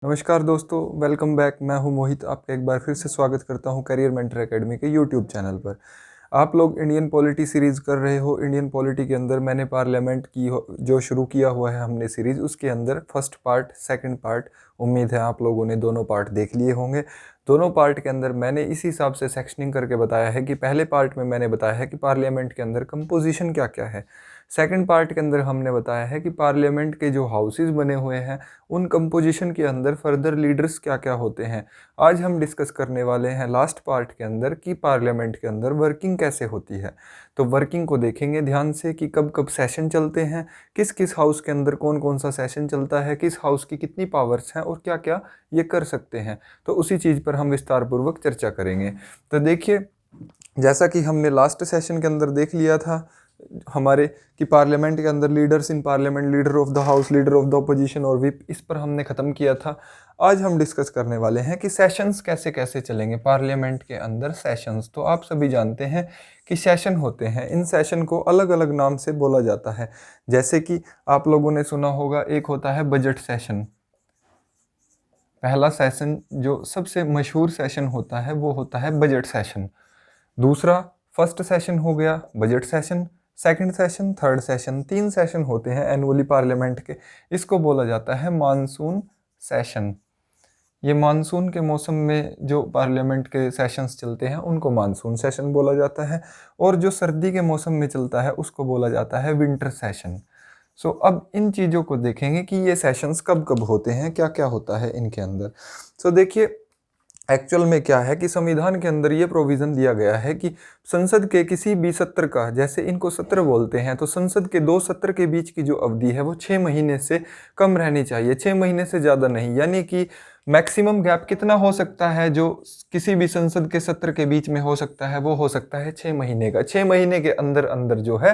नमस्कार दोस्तों, welcome back. मैं हूं मोहित, आपका एक बार फिर से स्वागत करता हूं करियर मेंटर एकेडमी के यूट्यूब चैनल पर। आप लोग इंडियन पॉलिटी सीरीज़ कर रहे हो। इंडियन पॉलिटी के अंदर मैंने पार्लियामेंट की जो शुरू किया हुआ है हमने सीरीज़, उसके अंदर फर्स्ट पार्ट, सेकंड पार्ट, उम्मीद है आप लोगों ने दोनों पार्ट देख लिए होंगे। दोनों पार्ट के अंदर मैंने इसी हिसाब से सेक्शनिंग करके बताया है कि पहले पार्ट में मैंने बताया है कि पार्लियामेंट के अंदर कंपोजिशन क्या क्या है। सेकंड पार्ट के अंदर हमने बताया है कि पार्लियामेंट के जो हाउसेस बने हुए हैं उन कंपोजिशन के अंदर फर्दर लीडर्स क्या क्या होते हैं। आज हम डिस्कस करने वाले हैं लास्ट पार्ट के अंदर कि पार्लियामेंट के अंदर वर्किंग कैसे होती है। तो वर्किंग को देखेंगे ध्यान से कि कब कब सेशन चलते हैं, किस किस हाउस के अंदर कौन कौन सा सेशन चलता है, किस हाउस की कितनी पावर्स हैं और क्या क्या ये कर सकते हैं। तो उसी चीज़ पर हम विस्तार पूर्वक चर्चा करेंगे। तो देखिए, जैसा कि हमने लास्ट सेशन के अंदर देख लिया था हमारे कि पार्लियामेंट के अंदर leaders in parliament, leader of the house, leader of the opposition और व्हिप, इस पर हमने ख़त्म किया था। आज हम डिस्कस करने वाले हैं कि सेशंस कैसे कैसे चलेंगे पार्लियामेंट के अंदर। सेशंस तो आप सभी जानते हैं कि सेशन होते हैं, इन सेशन को अलग अलग नाम से बोला जाता है। जैसे कि आप लोगों ने सुना होगा, एक होता है बजट सेशन। पहला सेशन जो सबसे मशहूर सेशन होता है वो होता है बजट सेशन। दूसरा फर्स्ट सेशन हो गया budget session, second session, third session, 3 session होते हैं एनुअली पार्लियामेंट के। इसको बोला जाता है मानसून सेशन। ये मानसून के मौसम में जो पार्लियामेंट के सेशंस चलते हैं उनको मानसून सेशन बोला जाता है, और जो सर्दी के मौसम में चलता है उसको बोला जाता है विंटर सेशन। सो अब इन चीज़ों को देखेंगे कि ये सेशंस कब कब होते हैं, क्या क्या होता है इनके अंदर। सो देखिए, एक्चुअल में क्या है कि संविधान के अंदर ये प्रोविज़न दिया गया है कि संसद के किसी भी सत्र का, जैसे इनको सत्र बोलते हैं, तो संसद के 2 सत्र के बीच की जो अवधि है वो 6 महीने से कम रहनी चाहिए, 6 महीने से ज़्यादा नहीं। यानी कि मैक्सिमम गैप कितना हो सकता है जो किसी भी संसद के सत्र के बीच में हो सकता है, वो हो सकता है 6 महीने का। 6 महीने के अंदर अंदर जो है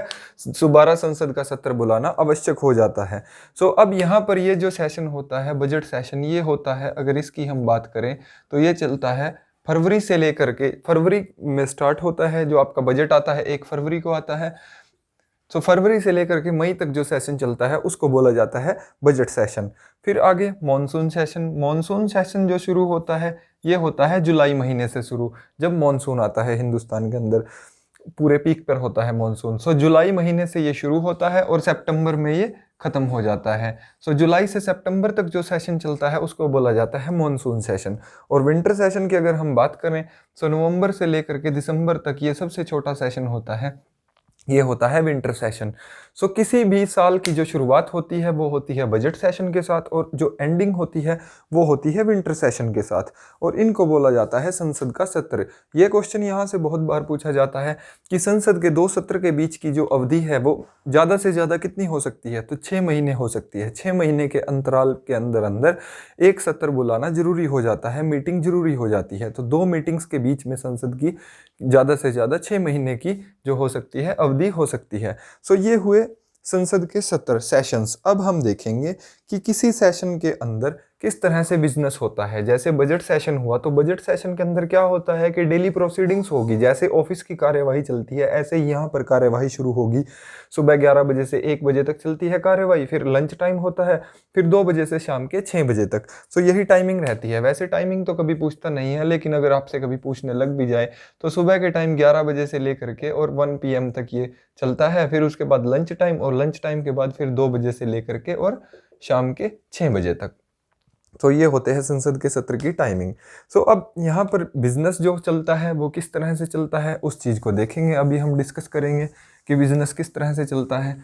दोबारा संसद का सत्र बुलाना आवश्यक हो जाता है। सो अब यहाँ पर ये जो सेशन होता है बजट सेशन, ये होता है, अगर इसकी हम बात करें तो ये चलता है फरवरी से लेकर के, फरवरी में स्टार्ट होता है, जो आपका बजट आता है 1 फरवरी को आता है। सो फरवरी से लेकर के मई तक जो सेशन चलता है उसको बोला जाता है बजट सेशन। फिर आगे मॉनसून सेशन। मॉनसून सेशन जो शुरू होता है ये होता है जुलाई महीने से शुरू, जब मॉनसून आता है हिंदुस्तान के अंदर पूरे पीक पर होता है मॉनसून। सो जुलाई महीने से ये शुरू होता है और सितंबर में ये खत्म हो जाता है। सो जुलाई से सितंबर तक जो सेशन चलता है उसको बोला जाता है मॉनसून सेशन। और विंटर सेशन की अगर हम बात करें तो नवंबर से लेकर के दिसंबर तक ये सबसे छोटा सेशन होता है, ये होता है विंटर सेशन। सो किसी भी साल की जो शुरुआत होती है वो होती है बजट सेशन के साथ, और जो एंडिंग होती है वो होती है विंटर सेशन के साथ, और इनको बोला जाता है संसद का सत्र। ये क्वेश्चन यहाँ से बहुत बार पूछा जाता है कि संसद के 2 सत्र के बीच की जो अवधि है वो ज़्यादा से ज़्यादा कितनी हो सकती है, तो 6 महीने हो सकती है। 6 महीने के अंतराल के अंदर अंदर एक सत्र बुलाना जरूरी हो जाता है, मीटिंग जरूरी हो जाती है। तो 2 मीटिंग्स के बीच में संसद की ज़्यादा से ज़्यादा 6 महीने की जो हो सकती है अवधि हो सकती है। सो ये हुए संसद के सत्र, सेशंस। अब हम देखेंगे कि किसी सेशन के अंदर किस तरह से बिजनेस होता है। जैसे बजट सेशन हुआ तो बजट सेशन के अंदर क्या होता है कि डेली प्रोसीडिंग्स होगी, जैसे ऑफिस की कार्यवाही चलती है ऐसे ही यहाँ पर कार्यवाही शुरू होगी। सुबह 11 बजे से 1 बजे तक चलती है कार्यवाही, फिर लंच टाइम होता है, फिर 2 बजे से शाम के 6 बजे तक। सो यही टाइमिंग रहती है। वैसे टाइमिंग तो कभी पूछता नहीं है, लेकिन अगर आपसे कभी पूछने लग भी जाए तो सुबह के टाइम 11 बजे से लेकर के और 1 PM तक ये चलता है। फिर उसके बाद लंच टाइम, और लंच टाइम के बाद फिर 2 बजे से लेकर के और शाम के 6 बजे तक। तो ये होते हैं संसद के सत्र की टाइमिंग। सो अब यहाँ पर बिजनेस जो चलता है वो किस तरह से चलता है उस चीज़ को देखेंगे। अभी हम डिस्कस करेंगे कि बिजनेस किस तरह से चलता है।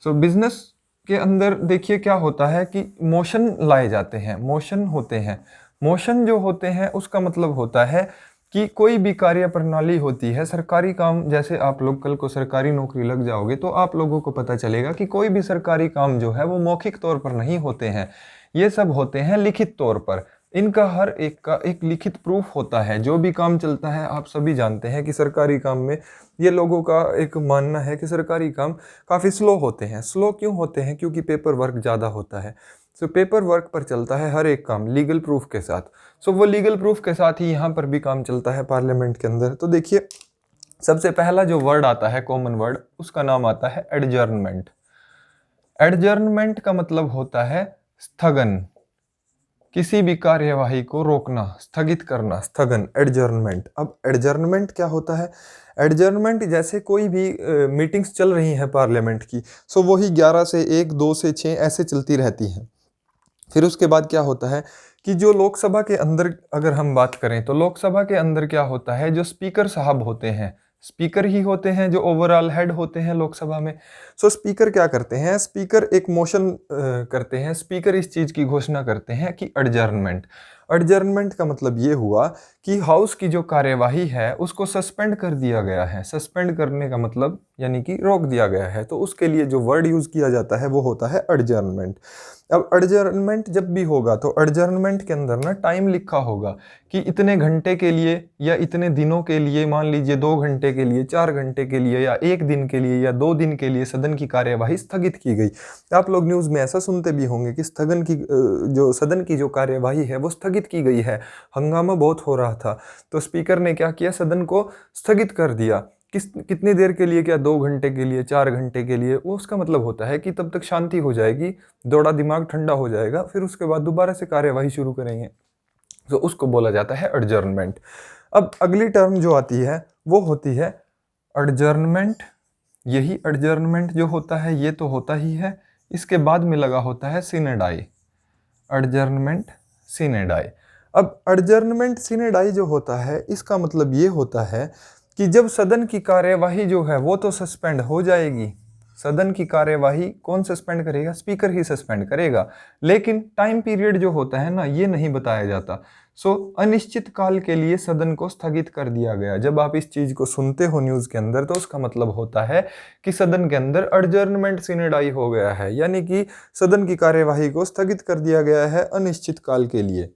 सो बिजनेस के अंदर देखिए क्या होता है कि मोशन लाए जाते हैं, मोशन होते हैं। मोशन जो होते हैं उसका मतलब होता है कि कोई भी कार्य प्रणाली होती है, सरकारी काम, जैसे आप लोग कल को सरकारी नौकरी लग जाओगे तो आप लोगों को पता चलेगा कि कोई भी सरकारी काम जो है वो मौखिक तौर पर नहीं होते हैं, ये सब होते हैं लिखित तौर पर। इनका हर एक का एक लिखित प्रूफ होता है। जो भी काम चलता है आप सभी जानते हैं कि सरकारी काम में ये लोगों का एक मानना है कि सरकारी काम काफ़ी स्लो होते हैं। स्लो क्यों होते हैं? क्योंकि पेपर वर्क ज़्यादा होता है। सो पेपर वर्क पर चलता है हर एक काम लीगल प्रूफ के साथ। सो वो लीगल प्रूफ के साथ ही यहाँ पर भी काम चलता है पार्लियामेंट के अंदर। तो देखिए, सबसे पहला जो वर्ड आता है, कॉमन वर्ड, उसका नाम आता है एडजर्नमेंट। एडजर्नमेंट का मतलब होता है स्थगन। किसी भी कार्यवाही को रोकना, स्थगित करना, स्थगन, एडजर्नमेंट। अब एडजर्नमेंट क्या होता है? एडजर्नमेंट जैसे कोई भी मीटिंग्स चल रही हैं पार्लियामेंट की, सो वही 11 से 1, 2 से 6 ऐसे चलती रहती हैं। फिर उसके बाद क्या होता है कि जो लोकसभा के अंदर अगर हम बात करें तो लोकसभा के अंदर क्या होता है, जो स्पीकर साहब होते हैं, स्पीकर ही होते हैं जो ओवरऑल हेड होते हैं लोकसभा में। सो स्पीकर क्या करते हैं? स्पीकर एक मोशन करते हैं, स्पीकर इस चीज की घोषणा करते हैं कि एडजर्नमेंट। एडजर्नमेंट का मतलब ये हुआ कि हाउस की जो कार्यवाही है उसको सस्पेंड कर दिया गया है। सस्पेंड करने का मतलब यानी कि रोक दिया गया है, तो उसके लिए जो वर्ड यूज किया जाता है वो होता है एडजर्नमेंट। अब एडजर्नमेंट जब भी होगा तो एडजर्नमेंट के अंदर ना टाइम लिखा होगा कि इतने घंटे के लिए या इतने दिनों के लिए, मान लीजिए 2 घंटे के लिए, 4 घंटे के लिए या 1 दिन के लिए या 2 दिन के लिए सदन की कार्यवाही स्थगित की गई। आप लोग न्यूज़ में ऐसा सुनते भी होंगे कि स्थगन की जो सदन की जो कार्यवाही है वो स्थगित की गई है, हंगामा बहुत हो रहा था, तो स्पीकर ने क्या किया, सदन को स्थगित कर दिया। कितनी देर के लिए? क्या 2 घंटे के लिए, 4 घंटे के लिए? वो उसका मतलब होता है कि तब तक शांति हो जाएगी, थोड़ा दिमाग ठंडा हो जाएगा, फिर उसके बाद दोबारा से कार्यवाही शुरू करेंगे, तो उसको बोला जाता है एडजर्नमेंट। अब अगली टर्म जो आती है वो होती है एडजर्नमेंट। यही एडजर्नमेंट जो होता है ये तो होता ही है, इसके बाद में लगा होता है सिने डाई। एडजर्नमेंट सिने डाई। अब एडजर्नमेंट सिने डाई जो होता है इसका मतलब ये होता है कि जब सदन की कार्यवाही जो है वो तो सस्पेंड हो जाएगी। सदन की कार्यवाही कौन सस्पेंड करेगा? स्पीकर ही सस्पेंड करेगा, लेकिन टाइम पीरियड जो होता है ना ये नहीं बताया जाता। सो अनिश्चित काल के लिए सदन को स्थगित कर दिया गया। जब आप इस चीज को सुनते हो न्यूज के अंदर तो उसका मतलब होता है कि सदन के अंदर एडजर्नमेंट सिने डाई हो गया है, यानी कि सदन की कार्यवाही को स्थगित कर दिया गया है अनिश्चित काल के लिए।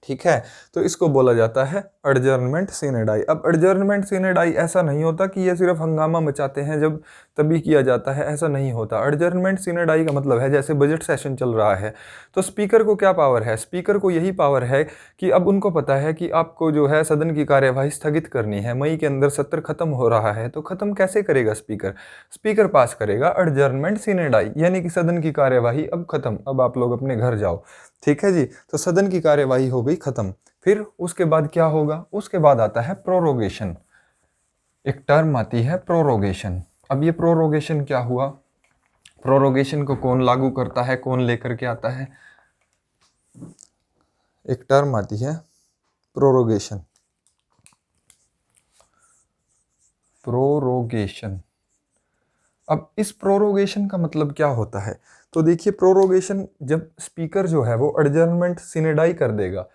ठीक है, तो इसको बोला जाता है एडजर्नमेंट सिने डाई। अब एडजर्नमेंट सिने डाई ऐसा नहीं होता कि ये सिर्फ हंगामा मचाते हैं जब तभी किया जाता है, ऐसा नहीं होता। एडजर्नमेंट सिने डाई का मतलब है जैसे बजट सेशन चल रहा है तो स्पीकर को क्या पावर है? स्पीकर को यही पावर है कि अब उनको पता है कि आपको जो है सदन की कार्यवाही स्थगित करनी है, मई के अंदर सत्र खत्म हो रहा है, तो खत्म कैसे करेगा स्पीकर? स्पीकर पास करेगा एडजर्नमेंट सिने डाई, यानी कि सदन की कार्यवाही अब खत्म, अब आप लोग अपने घर जाओ। ठीक है जी, तो सदन की कार्यवाही हो गई खत्म। फिर उसके बाद क्या होगा? उसके बाद आता है प्रोरोगेशन। एक टर्म आती है प्रोरोगेशन। अब ये प्रोरोगेशन क्या हुआ? प्रोरोगेशन को कौन लागू करता है, कौन लेकर के आता है? एक टर्म आती है प्रोरोगेशन। प्रोरोगेशन। अब इस प्रोरोगेशन का मतलब क्या होता है? तो देखिए, प्रोरोगेशन जब स्पीकर जो है वो एडजर्नमेंट सिने डाई कर देगा,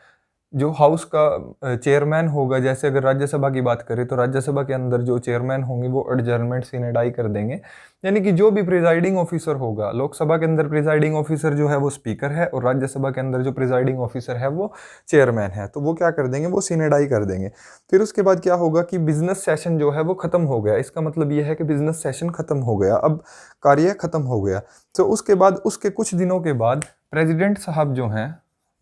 जो हाउस का चेयरमैन होगा, जैसे अगर राज्यसभा की बात करें तो राज्यसभा के अंदर जो चेयरमैन होंगे वो एडजर्नमेंट सिने डाई कर देंगे, यानी कि जो भी प्रिजाइडिंग ऑफिसर होगा, लोकसभा के अंदर प्रिजाइडिंग ऑफिसर जो है वो स्पीकर है और राज्यसभा के अंदर जो प्रिजाइडिंग ऑफिसर है वो चेयरमैन है, तो वो क्या कर देंगे? वो सिने डाई कर देंगे। फिर उसके बाद क्या होगा कि बिजनेस सेशन जो है वो खत्म हो गया। इसका मतलब ये है कि बिजनेस सेशन खत्म हो गया, अब कार्य खत्म हो गया। तो उसके बाद उसके कुछ दिनों के बाद प्रेसिडेंट साहब जो हैं,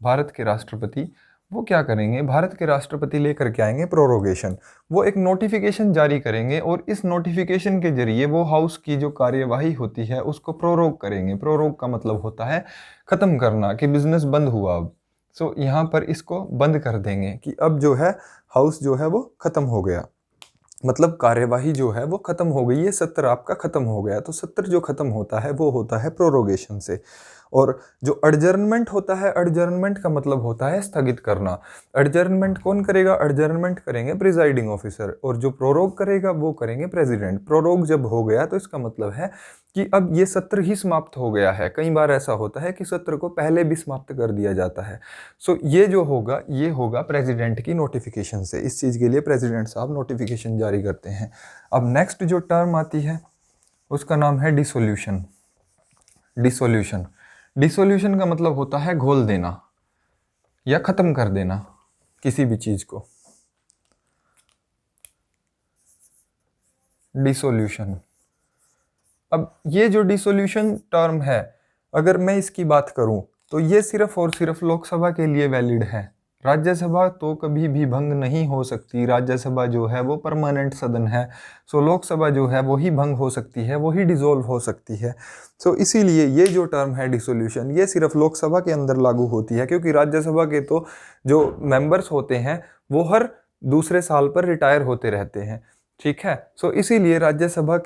भारत के राष्ट्रपति, वो क्या करेंगे? भारत के राष्ट्रपति लेकर के आएंगे प्रोरोगेशन। वो एक नोटिफिकेशन जारी करेंगे और इस नोटिफिकेशन के जरिए वो हाउस की जो कार्यवाही होती है उसको प्रोरोग करेंगे। प्रोरोग का मतलब होता है खत्म करना, कि बिजनेस बंद हुआ अब, सो यहाँ पर इसको बंद कर देंगे कि अब जो है हाउस जो है वो खत्म हो गया, मतलब कार्यवाही जो है वो खत्म हो गई है, सत्र आपका खत्म हो गया। तो सत्र जो खत्म होता है वो होता है प्रोरोगेशन से। और जो एडजर्नमेंट होता है, एडजर्नमेंट का मतलब होता है स्थगित करना। एडजर्नमेंट कौन करेगा? एडजर्नमेंट करेंगे प्रिजाइडिंग ऑफिसर, और जो प्रोरोग करेगा वो करेंगे प्रेसिडेंट। प्रोरोग जब हो गया तो इसका मतलब है कि अब ये सत्र ही समाप्त हो गया है। कई बार ऐसा होता है कि सत्र को पहले भी समाप्त कर दिया जाता है। सो ये जो होगा ये होगा प्रेसिडेंट की नोटिफिकेशन से। इस चीज़ के लिए प्रेसिडेंट साहब नोटिफिकेशन जारी करते हैं। अब नेक्स्ट जो टर्म आती है उसका नाम है डिसोल्यूशन। डिसोल्यूशन। डिसोल्यूशन का मतलब होता है घोल देना या खत्म कर देना किसी भी चीज को। डिसोल्यूशन। अब ये जो डिसोल्यूशन टर्म है, अगर मैं इसकी बात करूं तो ये सिर्फ और सिर्फ लोकसभा के लिए वैलिड है। राज्यसभा तो कभी भी भंग नहीं हो सकती, राज्यसभा जो है वो परमानेंट सदन है। सो लोकसभा जो है वही भंग हो सकती है, वही डिसॉल्व हो सकती है। सो इसीलिए ये जो टर्म है डिसोल्यूशन, ये सिर्फ लोकसभा के अंदर लागू होती है, क्योंकि राज्यसभा के तो जो मेंबर्स होते हैं वो हर दूसरे साल पर रिटायर होते रहते हैं। ठीक है, सो इसीलिए राज्यसभा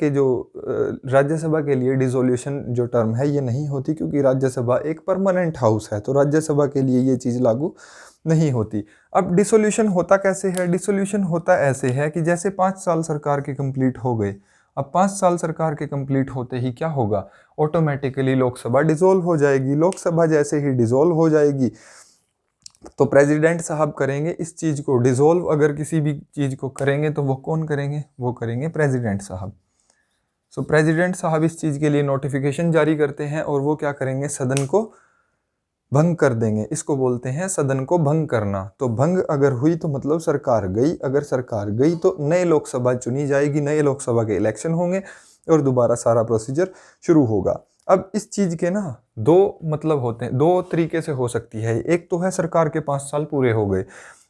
के लिए डिसोल्यूशन जो टर्म है ये नहीं होती, क्योंकि राज्यसभा एक परमानेंट हाउस है, तो राज्यसभा के लिए ये चीज़ लागू नहीं होती। अब डिसोल्यूशन होता कैसे है? डिसोल्यूशन होता ऐसे है कि जैसे 5 साल सरकार के कंप्लीट हो गए, अब 5 साल सरकार के कंप्लीट होते ही क्या होगा, ऑटोमेटिकली लोकसभा डिसॉल्व हो जाएगी। लोकसभा जैसे ही डिसॉल्व हो जाएगी तो प्रेसिडेंट साहब करेंगे इस चीज़ को डिसॉल्व। अगर किसी भी चीज़ को करेंगे तो वो कौन करेंगे? वो करेंगे प्रेसिडेंट साहब। सो प्रेसिडेंट साहब इस चीज़ के लिए नोटिफिकेशन जारी करते हैं और वो क्या करेंगे? सदन को भंग कर देंगे। इसको बोलते हैं सदन को भंग करना। तो भंग अगर हुई तो मतलब सरकार गई, अगर सरकार गई तो नए लोकसभा चुनी जाएगी, नए लोकसभा के इलेक्शन होंगे और दोबारा सारा प्रोसीजर शुरू होगा। अब इस चीज़ के ना दो मतलब होते हैं, दो तरीके से हो सकती है। एक तो है सरकार के 5 साल पूरे हो गए,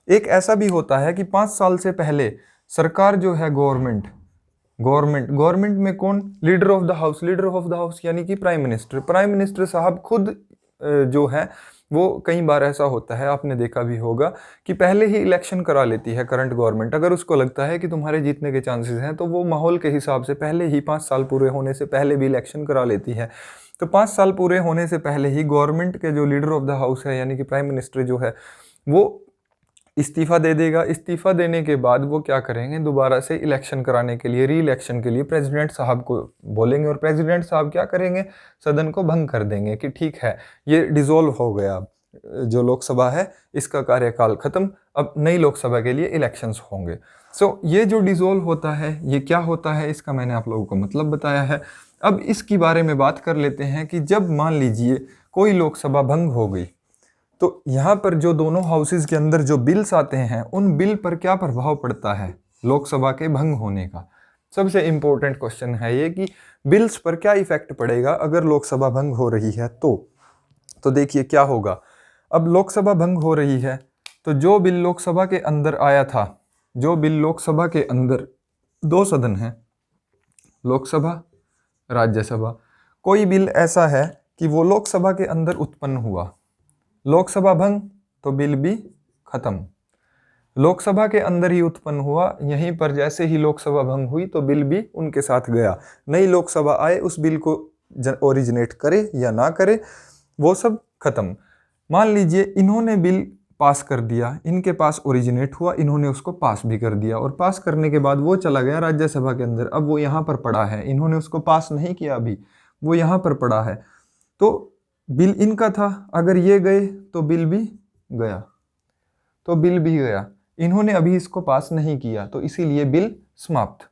एक ऐसा भी होता है कि 5 साल से पहले सरकार जो है गवर्नमेंट में कौन? लीडर ऑफ द हाउस यानी कि प्राइम मिनिस्टर साहब खुद जो है वो कई बार ऐसा होता है, आपने देखा भी होगा कि पहले ही इलेक्शन करा लेती है करंट गवर्नमेंट। अगर उसको लगता है कि तुम्हारे जीतने के चांसेस हैं तो वो माहौल के हिसाब से पहले ही 5 साल पूरे होने से पहले भी इलेक्शन करा लेती है। तो 5 साल पूरे होने से पहले ही गवर्नमेंट के जो लीडर ऑफ द हाउस है यानी कि प्राइम मिनिस्टर जो है वो इस्तीफा दे देगा। इस्तीफा देने के बाद वो क्या करेंगे? दोबारा से इलेक्शन कराने के लिए, री इलेक्शन के लिए प्रेसिडेंट साहब को बोलेंगे और प्रेसिडेंट साहब क्या करेंगे? सदन को भंग कर देंगे कि ठीक है ये डिसॉल्व हो गया, जो लोकसभा है इसका कार्यकाल खत्म, अब नई लोकसभा के लिए इलेक्शंस होंगे। सो ये जो डिसॉल्व होता है ये क्या होता है, इसका मैंने आप लोगों को मतलब बताया है। अब इसकी बारे में बात कर लेते हैं कि जब मान लीजिए कोई लोकसभा भंग हो गई तो यहाँ पर जो दोनों हाउसेज के अंदर जो बिल्स आते हैं उन बिल पर क्या प्रभाव पड़ता है लोकसभा के भंग होने का? सबसे इम्पोर्टेंट क्वेश्चन है ये कि बिल्स पर क्या इफेक्ट पड़ेगा अगर लोकसभा भंग हो रही है तो देखिए क्या होगा। अब लोकसभा भंग हो रही है तो जो बिल लोकसभा के अंदर आया था, जो बिल लोकसभा के अंदर, दो सदन हैं लोकसभा राज्यसभा, कोई बिल ऐसा है कि वो लोकसभा के अंदर उत्पन्न हुआ, लोकसभा भंग तो बिल भी खत्म। लोकसभा के अंदर ही उत्पन्न हुआ, यहीं पर जैसे ही लोकसभा भंग हुई तो बिल भी उनके साथ गया। नई लोकसभा आए, उस बिल को ओरिजिनेट करे या ना करे वो सब खत्म। मान लीजिए इन्होंने बिल पास कर दिया, इनके पास ओरिजिनेट हुआ, इन्होंने उसको पास भी कर दिया और पास करने के बाद वो चला गया राज्यसभा के अंदर। अब वो यहाँ पर पड़ा है, इन्होंने उसको पास नहीं किया, अभी वो यहाँ पर पड़ा है, तो बिल इनका था। अगर ये गए तो बिल भी गया, तो बिल भी गया। इन्होंने अभी इसको पास नहीं किया तो इसीलिए बिल समाप्त।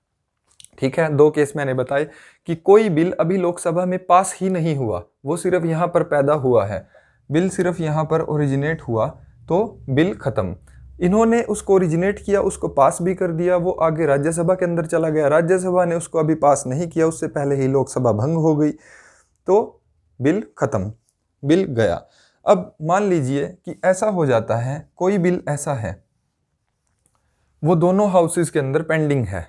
ठीक है, दो केस मैंने बताए कि कोई बिल अभी लोकसभा में पास ही नहीं हुआ, वो सिर्फ यहाँ पर पैदा हुआ है, बिल सिर्फ यहाँ पर ओरिजिनेट हुआ तो बिल खत्म। इन्होंने उसको ओरिजिनेट किया, उसको पास भी कर दिया, वो आगे राज्यसभा के अंदर चला गया, राज्यसभा ने उसको अभी पास नहीं किया, उससे पहले ही लोकसभा भंग हो गई तो बिल खत्म, बिल गया। अब मान लीजिए कि ऐसा हो जाता है, कोई बिल ऐसा है वो दोनों हाउसेज के अंदर पेंडिंग है,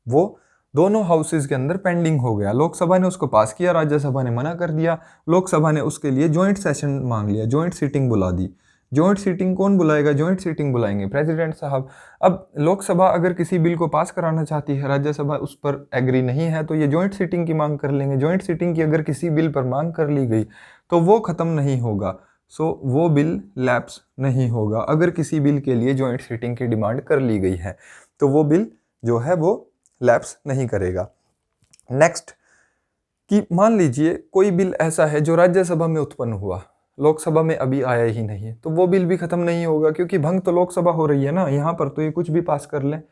वो दोनों हाउसेज के अंदर पेंडिंग हो गया, लोकसभा ने उसको पास किया, राज्यसभा ने मना कर दिया, लोकसभा ने उसके लिए जॉइंट सेशन मांग लिया, जॉइंट सीटिंग बुला दी। जॉइंट सीटिंग कौन बुलाएगा? जॉइंट सीटिंग बुलाएंगे प्रेसिडेंट साहब। अब लोकसभा अगर किसी बिल को पास कराना चाहती है, राज्यसभा उस पर एग्री नहीं है, तो ये जॉइंट सीटिंग की मांग कर लेंगे। जॉइंट सीटिंग की अगर किसी बिल पर मांग कर ली गई तो वो खत्म नहीं होगा, सो वो बिल लैप्स नहीं होगा। अगर किसी बिल के लिए जॉइंट सीटिंग की डिमांड कर ली गई है तो वो बिल जो है वो लैप्स नहीं करेगा। नेक्स्ट कि मान लीजिए कोई बिल ऐसा है जो राज्यसभा में उत्पन्न हुआ, लोकसभा में अभी आया ही नहीं है, तो वो बिल भी खत्म नहीं होगा, क्योंकि भंग तो लोकसभा हो रही है ना, यहाँ पर तो ये कुछ भी पास कर लें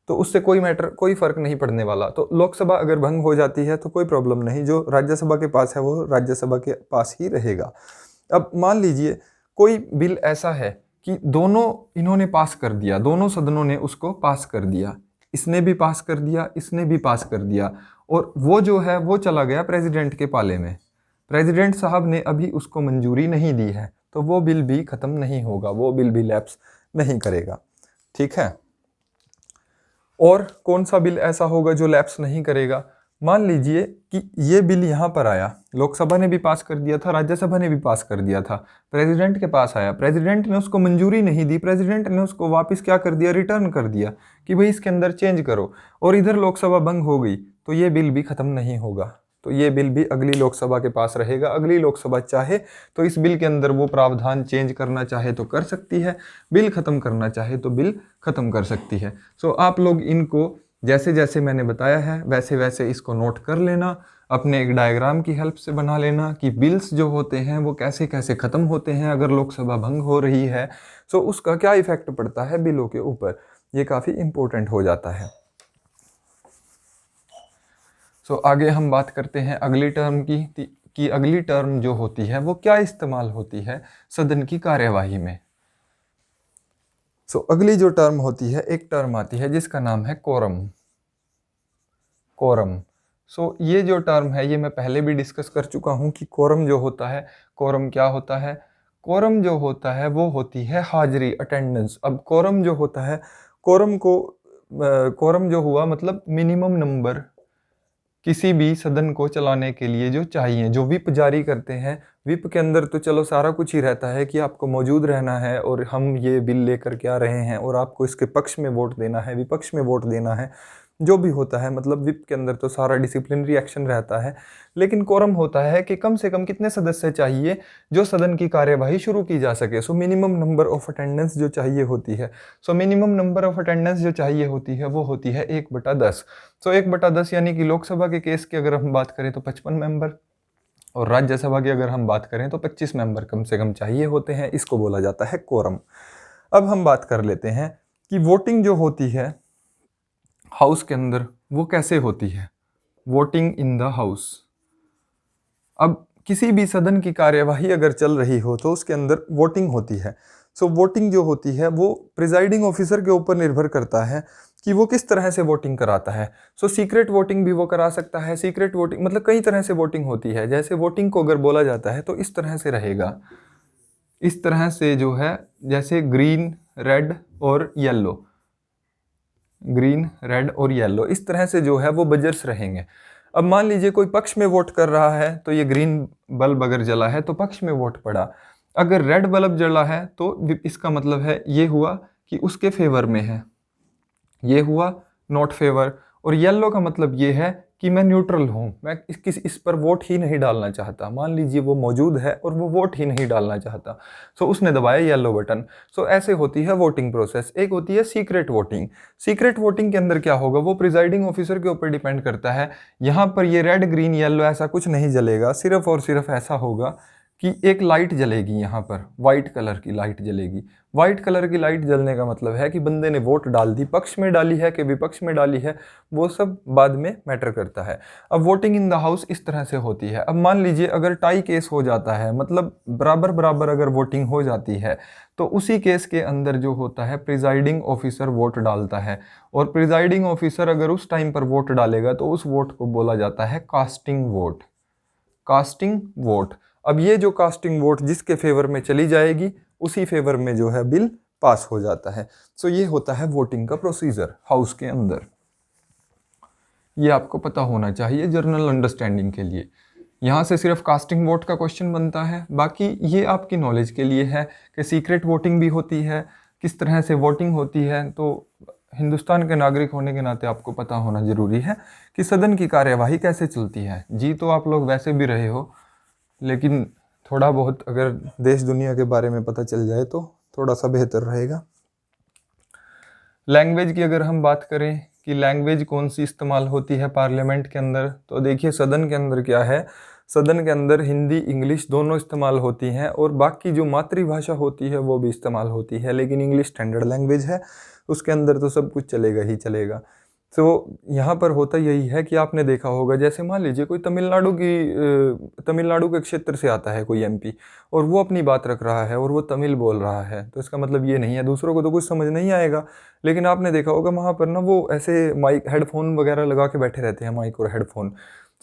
तो उससे कोई फर्क नहीं पड़ने वाला। तो लोकसभा अगर भंग हो जाती है तो कोई प्रॉब्लम नहीं, जो राज्यसभा के पास है वो राज्यसभा के पास ही रहेगा। अब मान लीजिए कोई बिल ऐसा है कि दोनों इन्होंने पास कर दिया, दोनों सदनों ने उसको पास कर दिया, इसने भी पास कर दिया, इसने भी पास कर दिया, और वो जो है वो चला गया प्रेसिडेंट के पाले में, प्रेसिडेंट साहब ने अभी उसको मंजूरी नहीं दी है, तो वो बिल भी ख़त्म नहीं होगा, वो बिल भी लैप्स नहीं करेगा। ठीक है। और कौन सा बिल ऐसा होगा जो लैप्स नहीं करेगा? मान लीजिए कि ये बिल यहाँ पर आया, लोकसभा ने भी पास कर दिया था, राज्यसभा ने भी पास कर दिया था, प्रेसिडेंट के पास आया, प्रेसिडेंट ने उसको मंजूरी नहीं दी, प्रेसिडेंट ने उसको वापस क्या कर दिया, रिटर्न कर दिया कि भाई इसके अंदर चेंज करो, और इधर लोकसभा भंग हो गई, तो ये बिल भी ख़त्म नहीं होगा। तो ये बिल भी अगली लोकसभा के पास रहेगा। अगली लोकसभा चाहे तो इस बिल के अंदर वो प्रावधान चेंज करना चाहे तो कर सकती है, बिल ख़त्म करना चाहे तो बिल ख़त्म कर सकती है। सो आप लोग इनको जैसे जैसे मैंने बताया है वैसे वैसे इसको नोट कर लेना, अपने एक डायग्राम की हेल्प से बना लेना कि बिल्स जो होते हैं वो कैसे कैसे ख़त्म होते हैं अगर लोकसभा भंग हो रही है। सो उसका क्या इफ़ेक्ट पड़ता है बिलों के ऊपर, ये काफ़ी इम्पोर्टेंट हो जाता है। सो आगे हम बात करते हैं अगली टर्म की अगली टर्म जो होती है वो क्या इस्तेमाल होती है सदन की कार्यवाही में। सो अगली जो टर्म होती है, एक टर्म आती है जिसका नाम है कोरम। कोरम। सो ये जो टर्म है ये मैं पहले भी डिस्कस कर चुका हूँ कि कोरम जो होता है, कोरम क्या होता है? कोरम जो होता है वो होती है हाजिरी, अटेंडेंस। अब कोरम जो होता है, कोरम जो हुआ मतलब मिनिमम नंबर किसी भी सदन को चलाने के लिए जो चाहिए, जो विप जारी करते हैं। विप के अंदर तो चलो सारा कुछ ही रहता है कि आपको मौजूद रहना है और हम ये बिल लेकर के आ रहे हैं और आपको इसके पक्ष में वोट देना है, विपक्ष में वोट देना है, जो भी होता है। मतलब विप के अंदर तो सारा डिसिप्लिनरी एक्शन रहता है। लेकिन कोरम होता है कि कम से कम कितने सदस्य चाहिए जो सदन की कार्यवाही शुरू की जा सके। So minimum number of attendance जो चाहिए होती है, so minimum number of attendance जो चाहिए होती है वो होती है 1/10। सो 1/10 यानी कि लोकसभा के केस की अगर हम बात करें तो 55 मेंबर, और राज्यसभा की अगर हम बात करें तो 25 मेंबर कम से कम चाहिए होते हैं। इसको बोला जाता है कोरम। अब हम बात कर लेते हैं कि वोटिंग जो होती है हाउस के अंदर वो कैसे होती है, वोटिंग इन द हाउस। अब किसी भी सदन की कार्यवाही अगर चल रही हो तो उसके अंदर वोटिंग होती है। सो वोटिंग जो होती है वो प्रिजाइडिंग ऑफिसर के ऊपर निर्भर करता है कि वो किस तरह से वोटिंग कराता है। सो सीक्रेट वोटिंग भी वो करा सकता है। सीक्रेट वोटिंग मतलब कई तरह से वोटिंग होती है। जैसे वोटिंग को अगर बोला जाता है तो इस तरह से रहेगा, इस तरह से जो है, जैसे ग्रीन, रेड और येलो, ग्रीन, रेड और येलो, इस तरह से जो है वो बजर्स रहेंगे। अब मान लीजिए कोई पक्ष में वोट कर रहा है तो ये ग्रीन बल्ब अगर जला है तो पक्ष में वोट पड़ा। अगर रेड बल्ब जला है तो इसका मतलब है ये हुआ कि उसके फेवर में है, ये हुआ नॉट फेवर। और येलो का मतलब ये है कि मैं न्यूट्रल हूँ, मैं इस पर वोट ही नहीं डालना चाहता। मान लीजिए वो मौजूद है और वो वोट ही नहीं डालना चाहता, सो उसने दबाया येलो बटन। सो ऐसे होती है वोटिंग प्रोसेस। एक होती है सीक्रेट वोटिंग। सीक्रेट वोटिंग के अंदर क्या होगा वो प्रिजाइडिंग ऑफिसर के ऊपर डिपेंड करता है। यहाँ पर ये रेड, ग्रीन, येलो ऐसा कुछ नहीं जलेगा, सिर्फ और सिर्फ ऐसा होगा कि एक लाइट जलेगी, यहाँ पर वाइट कलर की लाइट जलेगी। वाइट कलर की लाइट जलने का मतलब है कि बंदे ने वोट डाल दी, पक्ष में डाली है कि विपक्ष में डाली है वो सब बाद में मैटर करता है। अब वोटिंग इन द हाउस इस तरह से होती है। अब मान लीजिए अगर टाई केस हो जाता है, मतलब बराबर बराबर अगर वोटिंग हो जाती है, तो उसी केस के अंदर जो होता है प्रिजाइडिंग ऑफिसर वोट डालता है। और प्रिजाइडिंग ऑफिसर अगर उस टाइम पर वोट डालेगा तो उस वोट को बोला जाता है कास्टिंग वोट। Casting vote. अब ये जो कास्टिंग वोट जिसके फेवर में चली जाएगी उसी फेवर में जो है बिल पास हो जाता है। सो ये होता है वोटिंग का प्रोसीजर हाउस के अंदर। ये आपको पता होना चाहिए जनरल अंडरस्टैंडिंग के लिए। यहाँ से सिर्फ कास्टिंग वोट का क्वेश्चन बनता है, बाकी ये आपकी नॉलेज के लिए है कि सीक्रेट वोटिंग भी होती है, किस तरह से वोटिंग होती है। तो हिंदुस्तान के नागरिक होने के नाते आपको पता होना ज़रूरी है कि सदन की कार्यवाही कैसे चलती है। जी तो आप लोग वैसे भी रहे हो, लेकिन थोड़ा बहुत अगर देश दुनिया के बारे में पता चल जाए तो थोड़ा सा बेहतर रहेगा। लैंग्वेज की अगर हम बात करें कि लैंग्वेज कौन सी इस्तेमाल होती है पार्लियामेंट के अंदर, तो देखिए सदन के अंदर क्या है, सदन के अंदर हिंदी, इंग्लिश दोनों इस्तेमाल होती हैं और बाकी जो मातृभाषा होती है वो भी इस्तेमाल होती है। लेकिन इंग्लिश स्टैंडर्ड लैंग्वेज है, उसके अंदर तो सब कुछ चलेगा ही चलेगा। तो यहाँ पर होता यही है कि आपने देखा होगा, जैसे मान लीजिए कोई तमिलनाडु के क्षेत्र से आता है कोई एमपी और वो अपनी बात रख रहा है और वो तमिल बोल रहा है, तो इसका मतलब ये नहीं है दूसरों को तो कुछ समझ नहीं आएगा। लेकिन आपने देखा होगा वहाँ पर ना वो ऐसे माइक, हेडफोन वगैरह लगा के बैठे रहते हैं, माइक और हेडफोन।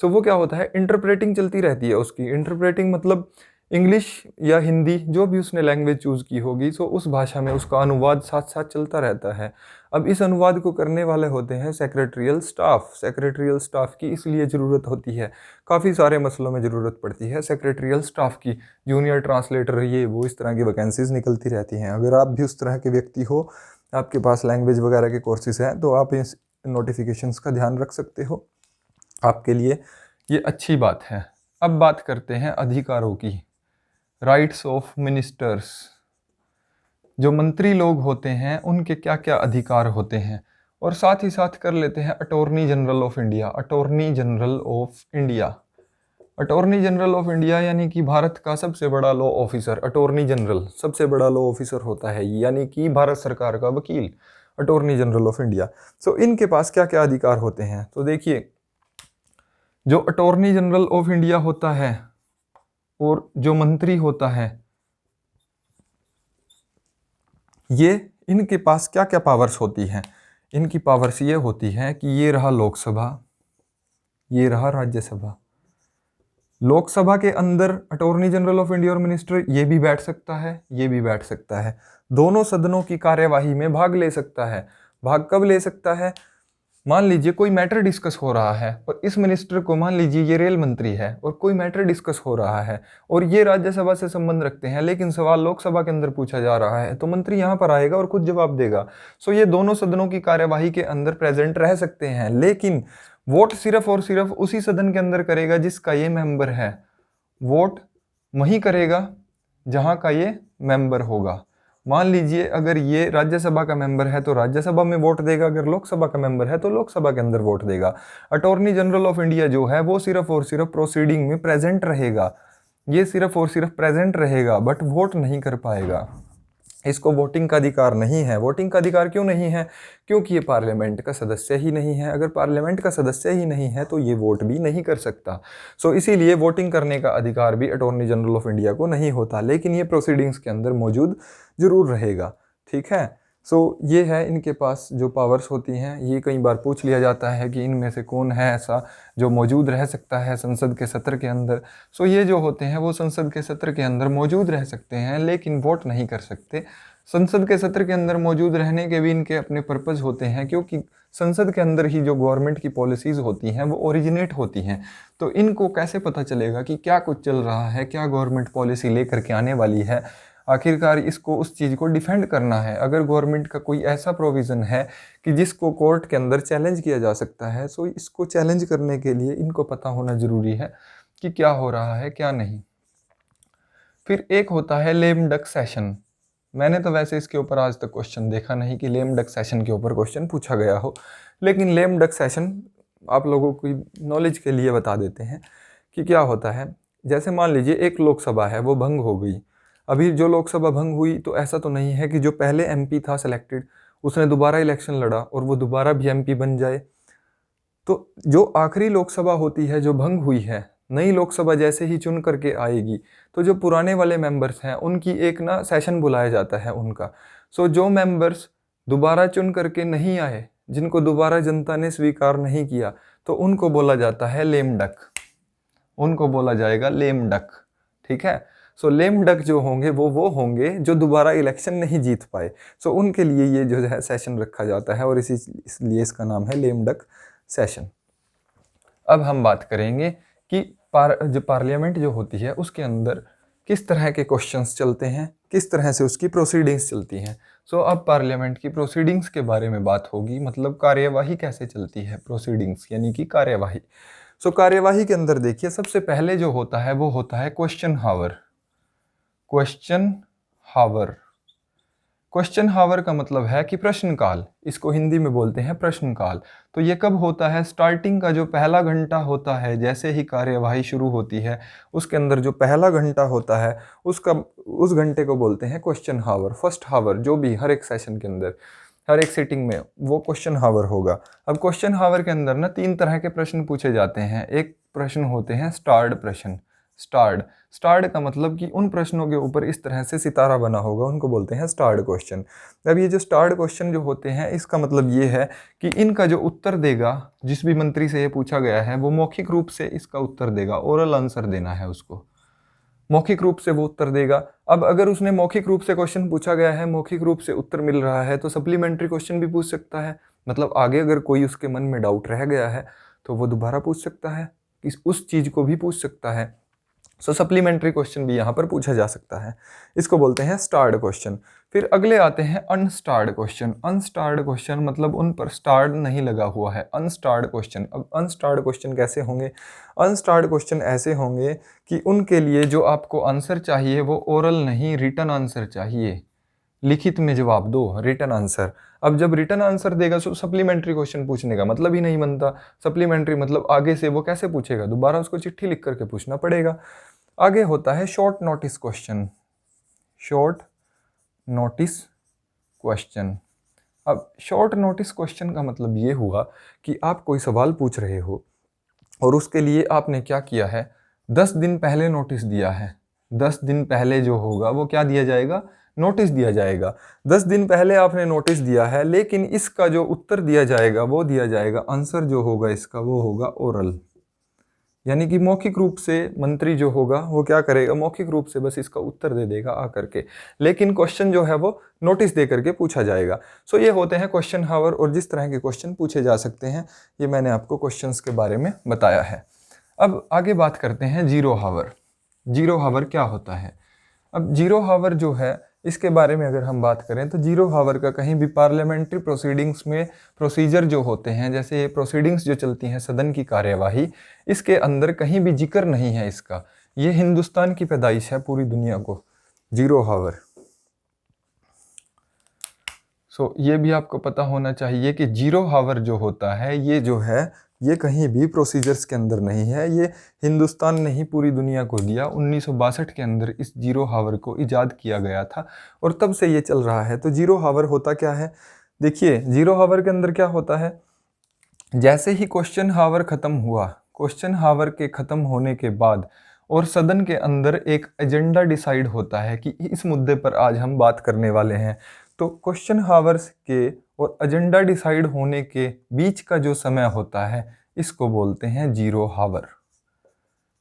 सो वो क्या होता है, इंटरप्रेटिंग चलती रहती है उसकी। इंटरप्रेटिंग मतलब इंग्लिश या हिंदी जो भी उसने लैंग्वेज चूज़ की होगी, तो उस भाषा में उसका अनुवाद साथ साथ चलता रहता है। अब इस अनुवाद को करने वाले होते हैं सेक्रेटरियल स्टाफ। सेक्रेटरियल स्टाफ की इसलिए ज़रूरत होती है, काफ़ी सारे मसलों में ज़रूरत पड़ती है सेक्रेटरियल स्टाफ की। जूनियर ट्रांसलेटर, ये वो, इस तरह की वैकेंसीज़ निकलती रहती हैं। अगर आप भी उस तरह के व्यक्ति हो, आपके पास लैंग्वेज वगैरह के कोर्सेज हैं, तो आप इस नोटिफिकेशंस का ध्यान रख सकते हो। आपके लिए ये अच्छी बात है। अब बात करते हैं अधिकारों की। राइट्स ऑफ मिनिस्टर्स, जो मंत्री लोग होते हैं उनके क्या क्या अधिकार होते हैं, और साथ ही साथ कर लेते हैं attorney general of India. Attorney general of India, attorney general of India यानी कि भारत का सबसे बड़ा लॉ ऑफिसर। अटॉर्नी जनरल सबसे बड़ा लॉ ऑफिसर होता है, यानी कि भारत सरकार का वकील, अटॉर्नी जनरल ऑफ इंडिया। सो इनके पास क्या क्या अधिकार होते हैं, तो देखिए, जो अटॉर्नी जनरल ऑफ इंडिया होता है और जो मंत्री होता है, ये इनके पास क्या क्या पावर्स होती हैं। इनकी पावर्स ये होती हैं कि ये रहा लोकसभा, ये रहा राज्यसभा। लोकसभा के अंदर अटॉर्नी जनरल ऑफ इंडिया और मिनिस्टर ये भी बैठ सकता है, ये भी बैठ सकता है। दोनों सदनों की कार्यवाही में भाग ले सकता है। भाग कब ले सकता है, मान लीजिए कोई मैटर डिस्कस हो रहा है और इस मिनिस्टर को, मान लीजिए ये रेल मंत्री है और कोई मैटर डिस्कस हो रहा है और ये राज्यसभा से संबंध रखते हैं, लेकिन सवाल लोकसभा के अंदर पूछा जा रहा है, तो मंत्री यहाँ पर आएगा और खुद जवाब देगा। सो ये दोनों सदनों की कार्यवाही के अंदर प्रेजेंट रह सकते हैं, लेकिन वोट सिर्फ और सिर्फ उसी सदन के अंदर करेगा जिसका ये मेंबर है। वोट वहीं करेगा जहाँ का ये मेंबर होगा। मान लीजिए अगर ये राज्यसभा का मेंबर है तो राज्यसभा में वोट देगा, अगर लोकसभा का मेंबर है तो लोकसभा के अंदर वोट देगा। अटॉर्नी जनरल ऑफ इंडिया जो है वो सिर्फ और सिर्फ प्रोसीडिंग में प्रेजेंट रहेगा, ये सिर्फ और सिर्फ प्रेजेंट रहेगा, बट वोट नहीं कर पाएगा। इसको वोटिंग का अधिकार नहीं है। वोटिंग का अधिकार क्यों नहीं है, क्योंकि ये पार्लियामेंट का सदस्य ही नहीं है। अगर पार्लियामेंट का सदस्य ही नहीं है तो ये वोट भी नहीं कर सकता। सो इसीलिए वोटिंग करने का अधिकार भी अटॉर्नी जनरल ऑफ इंडिया को नहीं होता, लेकिन ये प्रोसीडिंग्स के अंदर मौजूद जरूर रहेगा। ठीक है, सो ये है इनके पास जो पावर्स होती हैं। ये कई बार पूछ लिया जाता है कि इनमें से कौन है ऐसा जो मौजूद रह सकता है संसद के सत्र के अंदर। सो ये जो होते हैं वो संसद के सत्र के अंदर मौजूद रह सकते हैं, लेकिन वोट नहीं कर सकते। संसद के सत्र के अंदर मौजूद रहने के भी इनके अपने पर्पज़ होते हैं, क्योंकि संसद के अंदर ही जो गवर्नमेंट की पॉलिसीज़ होती हैं वो ओरिजिनेट होती हैं। तो इनको कैसे पता चलेगा कि क्या कुछ चल रहा है, क्या गवर्नमेंट पॉलिसी लेकर के आने वाली है। आखिरकार इसको उस चीज़ को डिफेंड करना है। अगर गवर्नमेंट का कोई ऐसा प्रोविज़न है कि जिसको कोर्ट के अंदर चैलेंज किया जा सकता है, सो इसको चैलेंज करने के लिए इनको पता होना ज़रूरी है कि क्या हो रहा है क्या नहीं। फिर एक होता है लेम डक सेशन। मैंने तो वैसे इसके ऊपर आज तक क्वेश्चन देखा नहीं कि लेम डक सेशन के ऊपर क्वेश्चन पूछा गया हो, लेकिन लेम डक सेशन आप लोगों की नॉलेज के लिए बता देते हैं कि क्या होता है। जैसे मान लीजिए एक लोकसभा है वो भंग हो गई। अभी जो लोकसभा भंग हुई तो ऐसा तो नहीं है कि जो पहले एमपी था सिलेक्टेड उसने दोबारा इलेक्शन लड़ा और वो दोबारा भी एमपी बन जाए। तो जो आखिरी लोकसभा होती है जो भंग हुई है, नई लोकसभा जैसे ही चुन करके आएगी तो जो पुराने वाले मेंबर्स हैं उनकी एक ना सेशन बुलाया जाता है उनका। सो जो मेंबर्स दोबारा चुन करके नहीं आए, जिनको दोबारा जनता ने स्वीकार नहीं किया, तो उनको बोला जाता है लेम डक, उनको बोला जाएगा लेम डक। ठीक है, सो लेम डक जो होंगे वो होंगे जो दोबारा इलेक्शन नहीं जीत पाए। सो उनके लिए ये जो है सेशन रखा जाता है और इसलिए इसका नाम है लेम डक सेशन। अब हम बात करेंगे कि जो पार्लियामेंट जो होती है उसके अंदर किस तरह के क्वेश्चंस चलते हैं, किस तरह से उसकी प्रोसीडिंग्स चलती हैं। सो अब पार्लियामेंट की प्रोसीडिंग्स के बारे में बात होगी, मतलब कार्यवाही कैसे चलती है, प्रोसीडिंग्स यानी कि कार्यवाही। सो कार्यवाही के अंदर देखिए सबसे पहले जो होता है वो होता है क्वेश्चन हावर। क्वेश्चन हावर, क्वेश्चन हावर का मतलब है कि प्रश्नकाल, इसको हिंदी में बोलते हैं प्रश्नकाल। तो ये कब होता है, स्टार्टिंग का जो पहला घंटा होता है, जैसे ही कार्यवाही शुरू होती है उसके अंदर जो पहला घंटा होता है उस घंटे को बोलते हैं क्वेश्चन हावर। फर्स्ट हावर जो भी हर एक सेशन के अंदर, हर एक सिटिंग में वो क्वेश्चन हावर होगा। अब क्वेश्चन हावर के अंदर ना 3 तरह के प्रश्न पूछे जाते हैं। एक प्रश्न होते हैं स्टार्ड प्रश्न। स्टार्ड का मतलब कि उन प्रश्नों के ऊपर इस तरह से सितारा बना होगा, उनको बोलते हैं स्टार्ड क्वेश्चन। अब ये जो स्टार्ड क्वेश्चन जो होते हैं इसका मतलब ये है कि इनका जो उत्तर देगा, जिस भी मंत्री से ये पूछा गया है वो मौखिक रूप से इसका उत्तर देगा, ओरल आंसर देना है उसको। मौखिक रूप से वो उत्तर देगा। अब अगर उसने मौखिक रूप से क्वेश्चन पूछा गया है, मौखिक रूप से उत्तर मिल रहा है, तो सप्लीमेंट्री क्वेश्चन भी पूछ सकता है। मतलब आगे अगर कोई उसके मन में डाउट रह गया है तो वो दोबारा पूछ सकता है, उस चीज को भी पूछ सकता है। सो सप्लीमेंट्री क्वेश्चन भी यहाँ पर पूछा जा सकता है। इसको बोलते हैं स्टार्ड क्वेश्चन। फिर अगले आते हैं अनस्टार्ड क्वेश्चन। अनस्टार्ड क्वेश्चन मतलब उन पर स्टार्ड नहीं लगा हुआ है, अनस्टार्ड क्वेश्चन। अब अनस्टार्ड क्वेश्चन कैसे होंगे? अनस्टार्ड क्वेश्चन ऐसे होंगे कि उनके लिए जो आपको आंसर चाहिए वो ओरल नहीं, रिटन आंसर चाहिए। लिखित में जवाब दो, रिटन आंसर। अब जब रिटन आंसर देगा तो सप्लीमेंट्री क्वेश्चन पूछने का मतलब ही नहीं बनता। सप्लीमेंट्री मतलब आगे से वो कैसे पूछेगा, दोबारा उसको चिट्ठी लिख करके पूछना पड़ेगा। आगे होता है short notice question. Short notice question. अब शॉर्ट नोटिस क्वेश्चन का मतलब ये हुआ कि आप कोई सवाल पूछ रहे हो और उसके लिए आपने क्या किया है, 10 दिन पहले नोटिस दिया है। 10 दिन पहले जो होगा वो क्या दिया जाएगा, नोटिस दिया जाएगा। 10 दिन पहले आपने नोटिस दिया है, लेकिन इसका जो उत्तर दिया जाएगा वो दिया जाएगा, आंसर जो होगा इसका वो होगा ओरल। यानी कि मौखिक रूप से मंत्री जो होगा वो क्या करेगा, मौखिक रूप से बस इसका उत्तर दे देगा आकर के, लेकिन क्वेश्चन जो है वो नोटिस दे करके पूछा जाएगा। सो ये होते हैं क्वेश्चन हावर, और जिस तरह के क्वेश्चन पूछे जा सकते हैं ये मैंने आपको क्वेश्चंस के बारे में बताया है। अब आगे बात करते हैं जीरो हावर। जीरो हावर क्या होता है? अब जीरो हावर जो है इसके बारे में अगर हम बात करें तो जीरो हावर का कहीं भी पार्लियामेंट्री प्रोसीडिंग्स में प्रोसीजर जो होते हैं, जैसे ये प्रोसीडिंग्स जो चलती हैं सदन की कार्यवाही, इसके अंदर कहीं भी जिक्र नहीं है इसका। ये हिंदुस्तान की पैदाइश है पूरी दुनिया को, जीरो हावर। सो ये भी आपको पता होना चाहिए कि जीरो हावर जो होता है ये जो है ये कहीं भी प्रोसीजर्स के अंदर नहीं है, ये हिंदुस्तान ने ही पूरी दुनिया को दिया। 1962 के अंदर इस जीरो हावर को इजाद किया गया था और तब से ये चल रहा है। तो जीरो हावर होता क्या है? देखिए जीरो हावर के अंदर क्या होता है, जैसे ही क्वेश्चन हावर ख़त्म हुआ, क्वेश्चन हावर के ख़त्म होने के बाद और सदन के अंदर एक एजेंडा डिसाइड होता है कि इस मुद्दे पर आज हम बात करने वाले हैं। तो क्वेश्चन हावर्स के और एजेंडा डिसाइड होने के बीच का जो समय होता है इसको बोलते हैं जीरो हावर।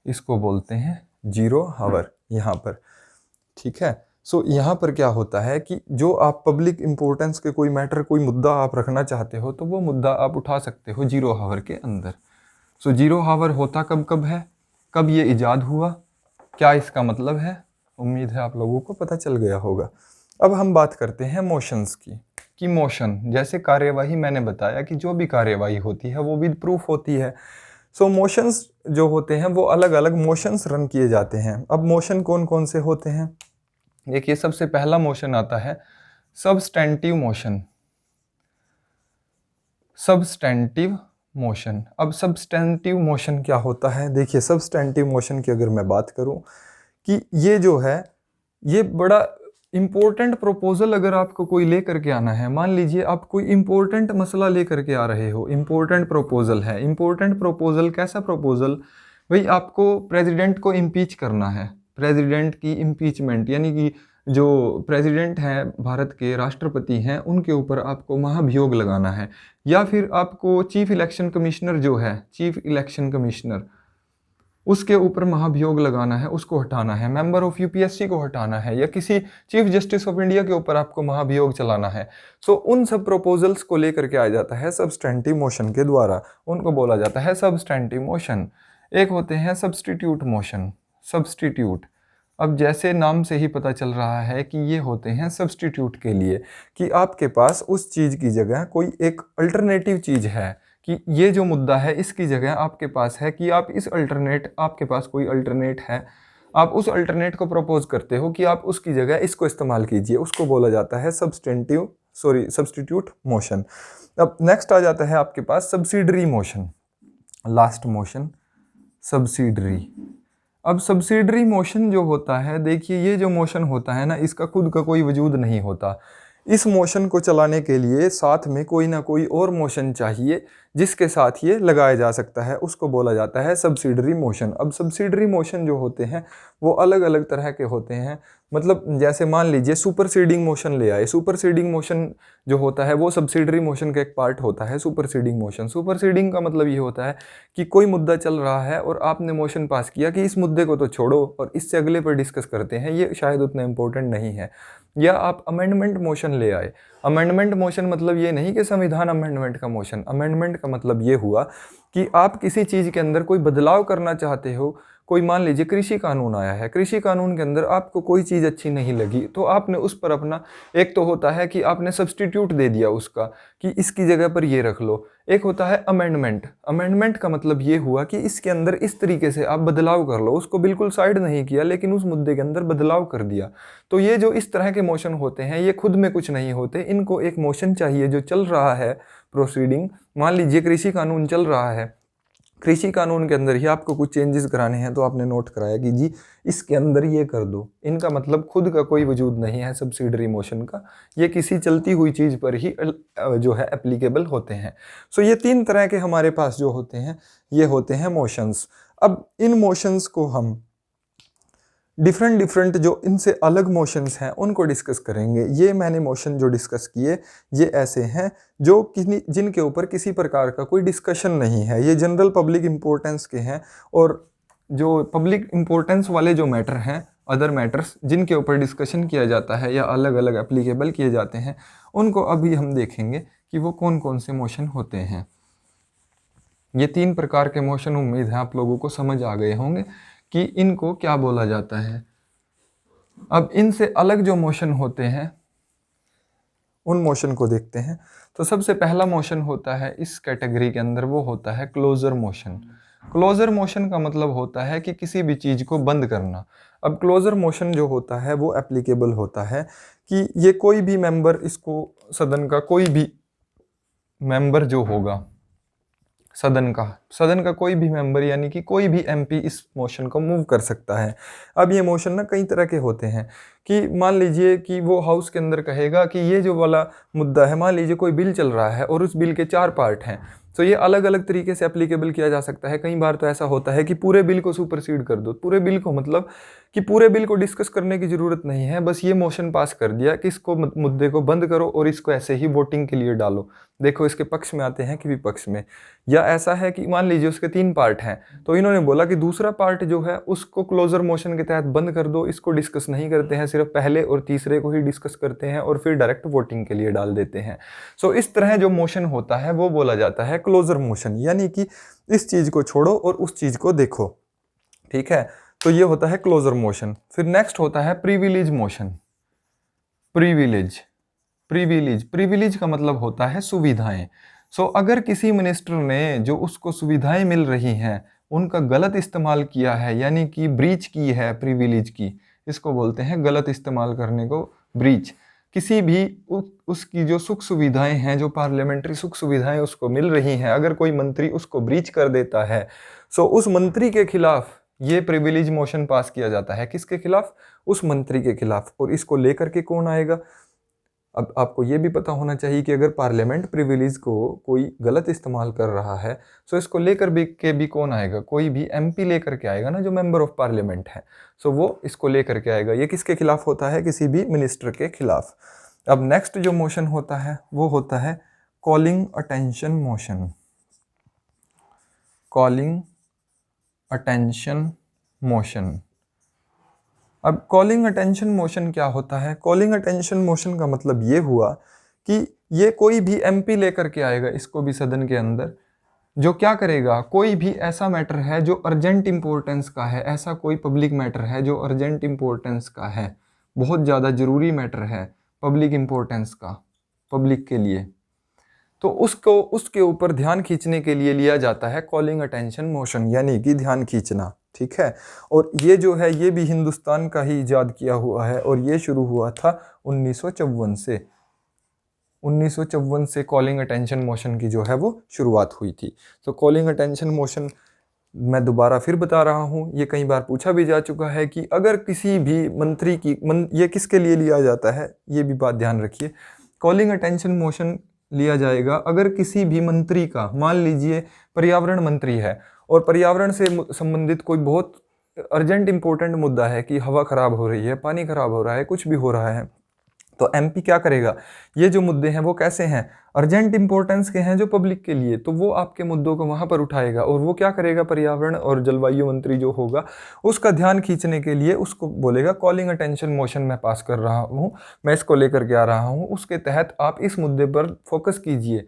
इसको बोलते हैं जीरो हावर यहाँ पर, ठीक है। सो यहाँ पर क्या होता है कि जो आप पब्लिक इंपॉर्टेंस के कोई मैटर, कोई मुद्दा आप रखना चाहते हो तो वो मुद्दा आप उठा सकते हो जीरो हावर के अंदर। सो जीरो हावर होता कब कब है, कब ये इजाद हुआ, क्या इसका मतलब है, उम्मीद है आप लोगों को पता चल गया होगा। अब हम बात करते हैं मोशंस की, कि मोशन जैसे कार्यवाही मैंने बताया कि जो भी कार्यवाही होती है वो विद प्रूफ होती है। सो मोशंस जो होते हैं वो अलग अलग मोशंस रन किए जाते हैं। अब मोशन कौन कौन से होते हैं? देखिए सबसे पहला मोशन आता है सबस्टेंटिव मोशन। Substantive motion. अब सबस्टेंटिव मोशन क्या होता है? देखिए सबस्टेंटिव मोशन की अगर मैं बात करूं कि ये जो है ये बड़ा इम्पोर्टेंट प्रपोजल अगर आपको कोई ले करके आना है, मान लीजिए आप कोई इम्पोर्टेंट मसला ले करके आ रहे हो, इम्पोर्टेंट प्रपोजल है। इम्पोर्टेंट प्रपोजल कैसा प्रपोजल? भाई आपको प्रेसिडेंट को इम्पीच करना है, प्रेसिडेंट की इम्पीचमेंट, यानी कि जो प्रेसिडेंट हैं भारत के, राष्ट्रपति हैं, उनके ऊपर आपको महाभियोग लगाना है। या फिर आपको चीफ इलेक्शन कमिश्नर जो है, चीफ इलेक्शन कमिश्नर, उसके ऊपर महाभियोग लगाना है, उसको हटाना है। मेंबर ऑफ यूपीएससी को हटाना है, या किसी चीफ जस्टिस ऑफ इंडिया के ऊपर आपको महाभियोग चलाना है। सो उन सब प्रपोजल्स को लेकर के आ जाता है सबस्टेंटिव मोशन के द्वारा, उनको बोला जाता है सबस्टेंटिव मोशन। एक होते हैं सब्स्टिट्यूट मोशन। सब्स्टिट्यूट, अब जैसे नाम से ही पता चल रहा है कि ये होते हैं सब्स्टिट्यूट के लिए, कि आपके पास उस चीज़ की जगह कोई एक अल्टरनेटिव चीज़ है, कि ये जो मुद्दा है इसकी जगह आपके पास है कि आप इस अल्टरनेट, आपके पास कोई अल्टरनेट है, आप उस अल्टरनेट को प्रपोज करते हो कि आप उसकी जगह इसको इस्तेमाल कीजिए, उसको बोला जाता है सब्स्टिट्यूट मोशन। अब नेक्स्ट आ जाता है आपके पास subsidiary motion, last motion subsidiary. अब सब्सिडरी मोशन जो होता है, देखिए ये जो मोशन होता है ना, इसका खुद का कोई वजूद नहीं होता। इस मोशन को चलाने के लिए साथ में कोई ना कोई और मोशन चाहिए जिसके साथ ये लगाया जा सकता है उसको बोला जाता है सब्सिडरी मोशन। अब सब्सिडरी मोशन जो होते हैं वो अलग अलग तरह के होते हैं। मतलब जैसे मान लीजिए सुपरसीडिंग मोशन ले आए। सुपरसीडिंग मोशन जो होता है वो सब्सिडरी मोशन का एक पार्ट होता है। सुपरसीडिंग मोशन, सुपरसीडिंग का मतलब ये होता है कि कोई मुद्दा चल रहा है और आपने मोशन पास किया कि इस मुद्दे को तो छोड़ो और इससे अगले पर डिस्कस करते हैं, ये शायद उतना इंपॉर्टेंट नहीं है। या आप अमेंडमेंट मोशन ले आए। अमेंडमेंट मोशन मतलब ये नहीं कि संविधान अमेंडमेंट का मोशन। अमेंडमेंट का मतलब ये हुआ कि आप किसी चीज़ के अंदर कोई बदलाव करना चाहते हो। कोई मान लीजिए कृषि कानून आया है, कृषि कानून के अंदर आपको कोई चीज़ अच्छी नहीं लगी तो आपने उस पर अपना, एक तो होता है कि आपने सब्स्टिट्यूट दे दिया उसका कि इसकी जगह पर ये रख लो। एक होता है अमेंडमेंट। अमेंडमेंट का मतलब ये हुआ कि इसके अंदर इस तरीके से आप बदलाव कर लो, उसको बिल्कुल साइड नहीं किया लेकिन उस मुद्दे के अंदर बदलाव कर दिया। तो ये जो इस तरह के मोशन होते हैं ये खुद में कुछ नहीं होते, इनको एक मोशन चाहिए जो चल रहा है प्रोसीडिंग। मान लीजिए कृषि कानून चल रहा है, कृषि कानून के अंदर ही आपको कुछ चेंजेस कराने हैं तो आपने नोट कराया कि जी इसके अंदर ये कर दो। इनका मतलब खुद का कोई वजूद नहीं है सब्सिडरी मोशन का, ये किसी चलती हुई चीज़ पर ही जो है एप्लीकेबल होते हैं। सो ये तीन तरह के हमारे पास जो होते हैं ये होते हैं मोशंस। अब इन मोशंस को हम डिफरेंट जो इनसे अलग मोशंस हैं उनको डिस्कस करेंगे। ये मैंने मोशन जो डिस्कस किए ये ऐसे हैं जो जिनके ऊपर किसी प्रकार का कोई डिस्कशन नहीं है, ये जनरल पब्लिक इम्पोर्टेंस के हैं। और जो पब्लिक इम्पोर्टेंस वाले जो मैटर हैं, अदर मैटर्स जिनके ऊपर डिस्कशन किया जाता है या अलग अलग एप्लीकेबल किए जाते हैं, उनको अभी हम देखेंगे कि वो कौन कौन से मोशन होते हैं। ये तीन प्रकार के मोशन उम्मीद है आप लोगों को समझ आ गए होंगे कि इनको क्या बोला जाता है। अब इनसे अलग जो मोशन होते हैं उन मोशन को देखते हैं। तो सबसे पहला मोशन होता है इस कैटेगरी के अंदर, वो होता है क्लोजर मोशन। क्लोजर मोशन का मतलब होता है कि किसी भी चीज़ को बंद करना। अब क्लोजर मोशन जो होता है वो एप्लीकेबल होता है कि ये कोई भी मेंबर, इसको सदन का कोई भी मेंबर जो होगा, सदन का कोई भी मेंबर यानी कि कोई भी एमपी इस मोशन को मूव कर सकता है। अब ये मोशन ना कई तरह के होते हैं कि मान लीजिए कि वो हाउस के अंदर कहेगा कि ये जो वाला मुद्दा है, मान लीजिए कोई बिल चल रहा है और उस बिल के 4 पार्ट हैं, तो ये अलग अलग तरीके से एप्लीकेबल किया जा सकता है। कई बार तो ऐसा होता है कि पूरे बिल को सुपरसीड कर दो। पूरे बिल को मतलब कि पूरे बिल को डिस्कस करने की ज़रूरत नहीं है, बस ये मोशन पास कर दिया कि इसको मुद्दे को बंद करो और इसको ऐसे ही वोटिंग के लिए डालो। देखो इसके पक्ष में आते हैं कि विपक्ष में। या ऐसा है कि मान लीजिए उसके 3 पार्ट हैं तो इन्होंने बोला कि दूसरा पार्ट जो है उसको क्लोजर मोशन के तहत बंद कर दो, इसको डिस्कस नहीं करते हैं, सिर्फ पहले और तीसरे को ही डिस्कस करते हैं और फिर डायरेक्ट वोटिंग के लिए डाल देते हैं। सो इस तरह जो मोशन होता है वो बोला जाता है क्लोजर मोशन, यानी कि इस चीज़ को छोड़ो और उस चीज़ को देखो। ठीक है, तो ये होता है क्लोजर मोशन। फिर नेक्स्ट होता है प्रिविलेज मोशन। प्रिविलेज का मतलब होता है सुविधाएं। सो अगर किसी मिनिस्टर ने जो उसको सुविधाएं मिल रही हैं उनका गलत इस्तेमाल किया है, यानी कि ब्रीच की है प्रिविलेज की, इसको बोलते हैं गलत इस्तेमाल करने को ब्रीच। किसी भी उसकी जो सुख सुविधाएं हैं, जो पार्लियामेंट्री सुख सुविधाएं उसको मिल रही हैं, अगर कोई मंत्री उसको ब्रीच कर देता है सो उस मंत्री के खिलाफ ये प्रिविलेज मोशन पास किया जाता है। किसके खिलाफ? उस मंत्री के खिलाफ। और इसको लेकर के कौन आएगा? अब आपको ये भी पता होना चाहिए कि अगर पार्लियामेंट प्रिविलेज को कोई गलत इस्तेमाल कर रहा है सो इसको लेकर भी कौन आएगा? कोई भी एमपी लेकर के आएगा ना, जो मेंबर ऑफ पार्लियामेंट है। सो वो इसको लेकर के आएगा। ये किसके खिलाफ होता है? किसी भी मिनिस्टर के खिलाफ। अब नेक्स्ट जो मोशन होता है वो होता है calling attention motion. Calling attention motion. अब कॉलिंग अटेंशन मोशन क्या होता है? कॉलिंग अटेंशन मोशन का मतलब ये हुआ कि ये कोई भी एमपी लेकर के आएगा इसको भी सदन के अंदर, जो क्या करेगा, कोई भी ऐसा मैटर है जो अर्जेंट इंपॉर्टेंस का है, ऐसा कोई पब्लिक मैटर है जो अर्जेंट इंपॉर्टेंस का है, बहुत ज़्यादा ज़रूरी मैटर है पब्लिक इंपॉर्टेंस का, पब्लिक के लिए, तो उसको उसके ऊपर ध्यान खींचने के लिए लिया जाता है कॉलिंग अटेंशन मोशन, यानी कि ध्यान खींचना। ठीक है, और ये जो है ये भी हिंदुस्तान का ही इजाद किया हुआ है और ये शुरू हुआ था 1954 से। 1954 से कॉलिंग अटेंशन मोशन की जो है वो शुरुआत हुई थी। तो कॉलिंग अटेंशन मोशन मैं दोबारा फिर बता रहा हूँ, ये कई बार पूछा भी जा चुका है कि अगर किसी भी मंत्री की ये किसके लिए लिया जाता है, ये भी बात ध्यान रखिए। कॉलिंग अटेंशन मोशन लिया जाएगा अगर किसी भी मंत्री का, मान लीजिए पर्यावरण मंत्री है और पर्यावरण से संबंधित कोई बहुत अर्जेंट इंपॉर्टेंट मुद्दा है कि हवा खराब हो रही है, पानी खराब हो रहा है, कुछ भी हो रहा है, तो एमपी क्या करेगा, ये जो मुद्दे हैं वो कैसे हैं, अर्जेंट इंपॉर्टेंस के हैं जो पब्लिक के लिए, तो वो आपके मुद्दों को वहां पर उठाएगा और वो क्या करेगा, पर्यावरण और जलवायु मंत्री जो होगा उसका ध्यान खींचने के लिए उसको बोलेगा कॉलिंग अटेंशन मोशन मैं पास कर रहा हूँ, मैं इसको लेकर के आ रहा हूँ, उसके तहत आप इस मुद्दे पर फोकस कीजिए।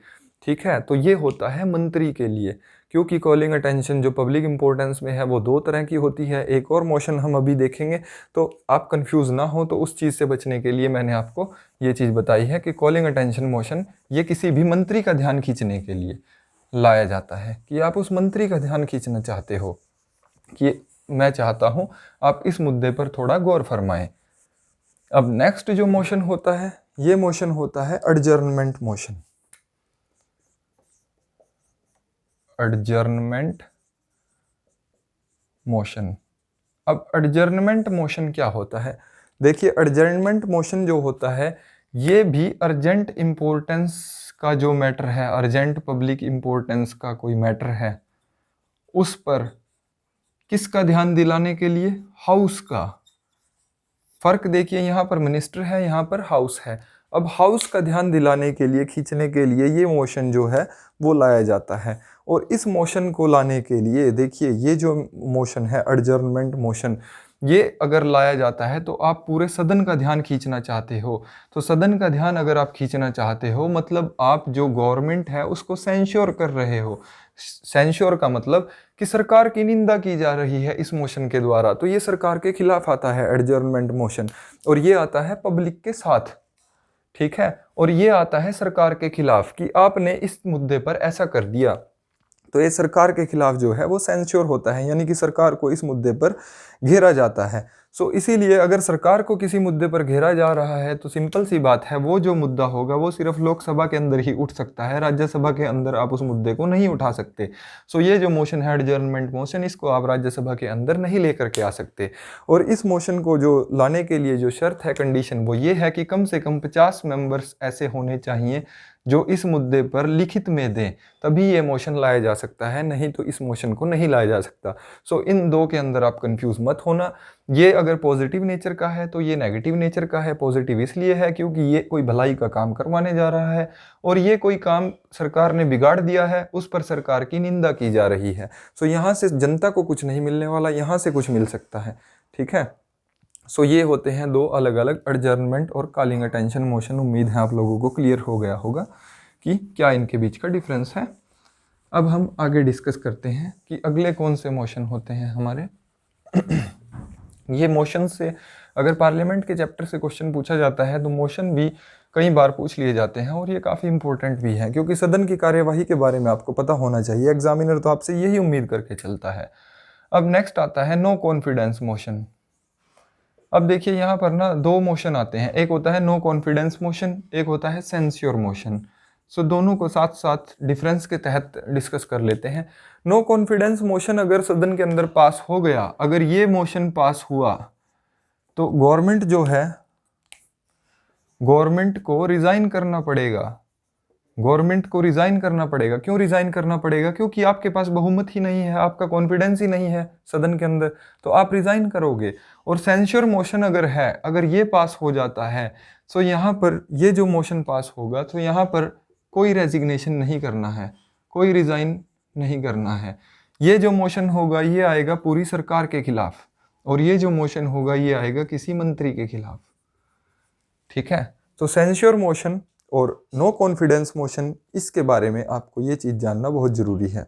ठीक है, तो ये होता है मंत्री के लिए, क्योंकि कॉलिंग अटेंशन जो पब्लिक इंपॉर्टेंस में है वो दो तरह की होती है। एक और मोशन हम अभी देखेंगे, तो आप कंफ्यूज ना हो, तो उस चीज़ से बचने के लिए मैंने आपको ये चीज़ बताई है कि कॉलिंग अटेंशन मोशन ये किसी भी मंत्री का ध्यान खींचने के लिए लाया जाता है, कि आप उस मंत्री का ध्यान खींचना चाहते हो कि मैं चाहता हूँ आप इस मुद्दे पर थोड़ा गौर फरमाएं। अब नेक्स्ट जो मोशन होता है, ये मोशन होता है एडजर्नमेंट मोशन। Adjournment motion. अब एडजर्नमेंट मोशन क्या होता है, देखिए एडजर्नमेंट मोशन जो होता है ये भी अर्जेंट इम्पोर्टेंस का जो मैटर है, अर्जेंट पब्लिक इम्पोर्टेंस का कोई मैटर है, उस पर किसका ध्यान दिलाने के लिए, हाउस का। फर्क देखिए, यहाँ पर मिनिस्टर है, यहाँ पर हाउस है। अब हाउस का ध्यान दिलाने के लिए, खींचने के लिए ये मोशन जो है वो लाया जाता है। और इस मोशन को लाने के लिए देखिए, ये जो मोशन है एडजर्नमेंट मोशन, ये अगर लाया जाता है तो आप पूरे सदन का ध्यान खींचना चाहते हो। तो सदन का ध्यान अगर आप खींचना चाहते हो, मतलब आप जो गवर्नमेंट है उसको सेंश्योर कर रहे हो। सेंश्योर का मतलब कि सरकार की निंदा की जा रही है इस मोशन के द्वारा, तो ये सरकार के खिलाफ आता है एडजर्नमेंट मोशन, और ये आता है पब्लिक के साथ। ठीक है, और ये आता है सरकार के खिलाफ कि आपने इस मुद्दे पर ऐसा कर दिया, तो ये सरकार के खिलाफ जो है वो सेंश्योर होता है, यानी कि सरकार को इस मुद्दे पर घेरा जाता है। सो इसीलिए अगर सरकार को किसी मुद्दे पर घेरा जा रहा है तो सिंपल सी बात है, वो जो मुद्दा होगा वो सिर्फ लोकसभा के अंदर ही उठ सकता है, राज्यसभा के अंदर आप उस मुद्दे को नहीं उठा सकते। सो ये जो मोशन है एडजर्नमेंट मोशन, इसको आप राज्यसभा के अंदर नहीं लेकर के आ सकते। और इस मोशन को जो लाने के लिए जो शर्त है, कंडीशन, वो ये है कि कम से कम 50 मेंबर्स ऐसे होने चाहिए जो इस मुद्दे पर लिखित में दें, तभी ये मोशन लाया जा सकता है, नहीं तो इस मोशन को नहीं लाया जा सकता। सो इन दो के अंदर आप कंफ्यूज मत होना। ये अगर पॉजिटिव नेचर का है तो ये नेगेटिव नेचर का है। पॉजिटिव इसलिए है क्योंकि ये कोई भलाई का काम करवाने जा रहा है, और ये कोई काम सरकार ने बिगाड़ दिया है, उस पर सरकार की निंदा की जा रही है। सो यहाँ से जनता को कुछ नहीं मिलने वाला, यहाँ से कुछ मिल सकता है। ठीक है, सो ये होते हैं दो अलग अलग एडजर्नमेंट और कॉलिंग अटेंशन मोशन। उम्मीद है आप लोगों को क्लियर हो गया होगा कि क्या इनके बीच का डिफरेंस है। अब हम आगे डिस्कस करते हैं कि अगले कौन से मोशन होते हैं हमारे। ये मोशन से अगर पार्लियामेंट के चैप्टर से क्वेश्चन पूछा जाता है तो मोशन भी कई बार पूछ लिए जाते हैं, और ये काफ़ी इंपॉर्टेंट भी है क्योंकि सदन की कार्यवाही के बारे में आपको पता होना चाहिए। एग्जामिनर तो आपसे यही उम्मीद करके चलता है। अब नेक्स्ट आता है नो कॉन्फिडेंस मोशन। अब देखिए यहाँ पर ना दो मोशन आते हैं, एक होता है नो कॉन्फिडेंस मोशन, एक होता है सेंश्योर मोशन। सो दोनों को साथ साथ डिफरेंस के तहत डिस्कस कर लेते हैं। नो कॉन्फिडेंस मोशन अगर सदन के अंदर पास हो गया, अगर ये मोशन पास हुआ तो गवर्नमेंट जो है, गवर्नमेंट को रिजाइन करना पड़ेगा। गवर्नमेंट को रिजाइन करना पड़ेगा। क्यों रिजाइन करना पड़ेगा? क्योंकि आपके पास बहुमत ही नहीं है, आपका कॉन्फिडेंस ही नहीं है सदन के अंदर, तो आप रिजाइन करोगे। और सेंश्योर मोशन अगर है, अगर ये पास हो जाता है, तो यहाँ पर ये जो मोशन पास होगा तो यहाँ पर कोई रेजिग्नेशन नहीं करना है, कोई रिजाइन नहीं करना है। ये जो मोशन होगा ये आएगा पूरी सरकार के खिलाफ, और ये जो मोशन होगा ये आएगा किसी मंत्री के खिलाफ। ठीक है, तो सेंश्योर मोशन और नो कॉन्फिडेंस मोशन, इसके बारे में आपको ये चीज़ जानना बहुत ज़रूरी है।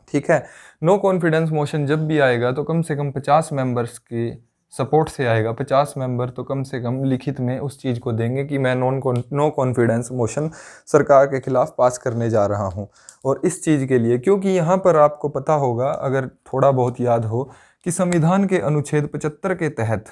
ठीक है, नो कॉन्फिडेंस मोशन जब भी आएगा तो कम से कम 50 मेंबर्स के सपोर्ट से आएगा। 50 मेंबर तो कम से कम लिखित में उस चीज़ को देंगे कि मैं नो कॉन्फिडेंस मोशन सरकार के खिलाफ पास करने जा रहा हूँ। और इस चीज़ के लिए, क्योंकि यहाँ पर आपको पता होगा, अगर थोड़ा बहुत याद हो, कि संविधान के अनुच्छेद 75 के तहत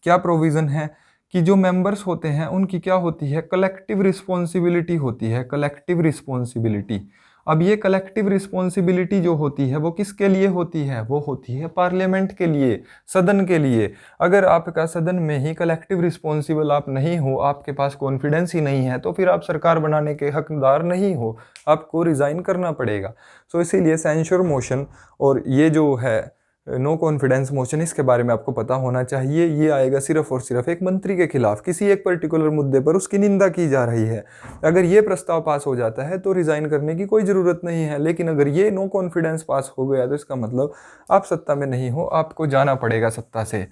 क्या प्रोविज़न है कि जो मेंबर्स होते हैं उनकी क्या होती है, कलेक्टिव रिस्पॉन्सिबिलिटी होती है, कलेक्टिव रिस्पॉन्सिबिलिटी। अब ये कलेक्टिव रिस्पॉन्सिबिलिटी जो होती है वो किसके लिए होती है? वो होती है पार्लियामेंट के लिए, सदन के लिए। अगर आपका सदन में ही कलेक्टिव रिस्पॉन्सिबल आप नहीं हो, आपके पास कॉन्फिडेंस ही नहीं है, तो फिर आप सरकार बनाने के हकदार नहीं हो, आपको रिज़ाइन करना पड़ेगा। सो इसीलिए सेंश्योर मोशन और ये जो है नो कॉन्फिडेंस मोशन, इसके बारे में आपको पता होना चाहिए। ये आएगा सिर्फ और सिर्फ एक मंत्री के खिलाफ, किसी एक पर्टिकुलर मुद्दे पर उसकी निंदा की जा रही है। अगर ये प्रस्ताव पास हो जाता है तो रिज़ाइन करने की कोई ज़रूरत नहीं है। लेकिन अगर ये नो कॉन्फिडेंस पास हो गया तो इसका मतलब आप सत्ता में नहीं हो, आपको जाना पड़ेगा सत्ता से।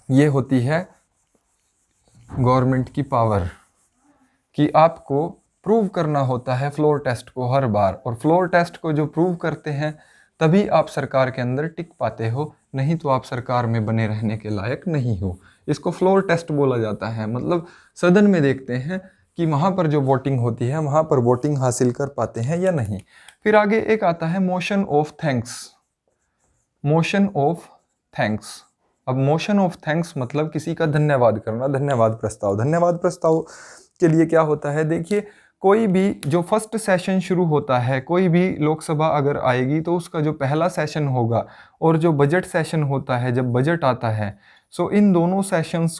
ये होती है गवर्नमेंट की पावर कि आपको प्रूव करना होता है फ्लोर टेस्ट को हर बार, और फ्लोर टेस्ट को जो प्रूव करते हैं तभी आप सरकार के अंदर टिक पाते हो, नहीं तो आप सरकार में बने रहने के लायक नहीं हो। इसको फ्लोर टेस्ट बोला जाता है। मतलब सदन में देखते हैं कि वहाँ पर जो वोटिंग होती है वहाँ पर वोटिंग हासिल कर पाते हैं या नहीं। फिर आगे एक आता है motion of thanks. Motion of thanks. अब मोशन ऑफ थैंक्स मतलब किसी का धन्यवाद करना, धन्यवाद प्रस्ताव। धन्यवाद प्रस्ताव के लिए क्या होता है, देखिए कोई भी जो फर्स्ट सेशन शुरू होता है, कोई भी लोकसभा अगर आएगी तो उसका जो पहला सेशन होगा और जो बजट सेशन होता है, जब बजट आता है, सो इन दोनों सेशंस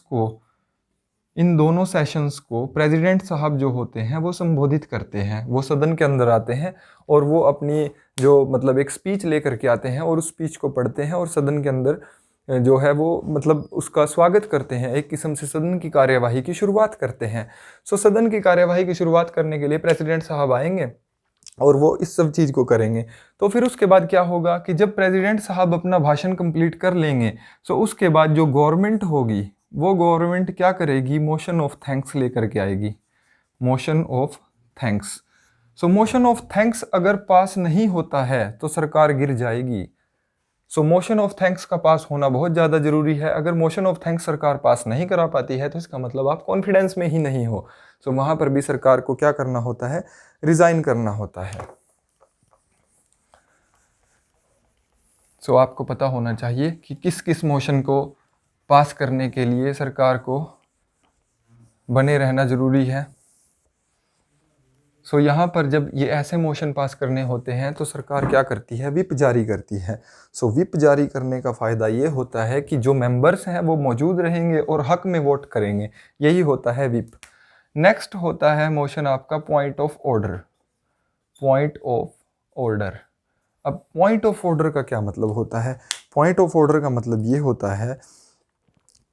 को प्रेसिडेंट साहब जो होते हैं वो संबोधित करते हैं। वो सदन के अंदर आते हैं और वो अपनी जो मतलब एक स्पीच लेकर के आते हैं और उस स्पीच को पढ़ते हैं और सदन के अंदर जो है वो मतलब उसका स्वागत करते हैं, एक किस्म से सदन की कार्यवाही की शुरुआत करते हैं। सो सदन की कार्यवाही की शुरुआत करने के लिए प्रेसिडेंट साहब आएंगे और वो इस सब चीज़ को करेंगे। तो फिर उसके बाद क्या होगा कि जब प्रेसिडेंट साहब अपना भाषण कंप्लीट कर लेंगे, सो उसके बाद जो गवर्नमेंट होगी वो गवर्नमेंट क्या करेगी, मोशन ऑफ थैंक्स लेकर के आएगी। Motion of thanks. So motion of thanks अगर पास नहीं होता है तो सरकार गिर जाएगी। सो मोशन ऑफ थैंक्स का पास होना बहुत ज़्यादा ज़रूरी है। अगर मोशन ऑफ थैंक्स सरकार पास नहीं करा पाती है तो इसका मतलब आप कॉन्फिडेंस में ही नहीं हो। सो वहाँ पर भी सरकार को क्या करना होता है, रिज़ाइन करना होता है। सो आपको पता होना चाहिए कि किस किस मोशन को पास करने के लिए सरकार को बने रहना ज़रूरी है। सो यहाँ पर जब ये ऐसे मोशन पास करने होते हैं तो सरकार क्या करती है, विप जारी करती है। सो विप जारी करने का फ़ायदा ये होता है कि जो मेंबर्स हैं वो मौजूद रहेंगे और हक में वोट करेंगे, यही होता है विप। नेक्स्ट होता है मोशन आपका point of order. Point of order. अब पॉइंट ऑफ ऑर्डर का क्या मतलब होता है? पॉइंट ऑफ ऑर्डर का मतलब ये होता है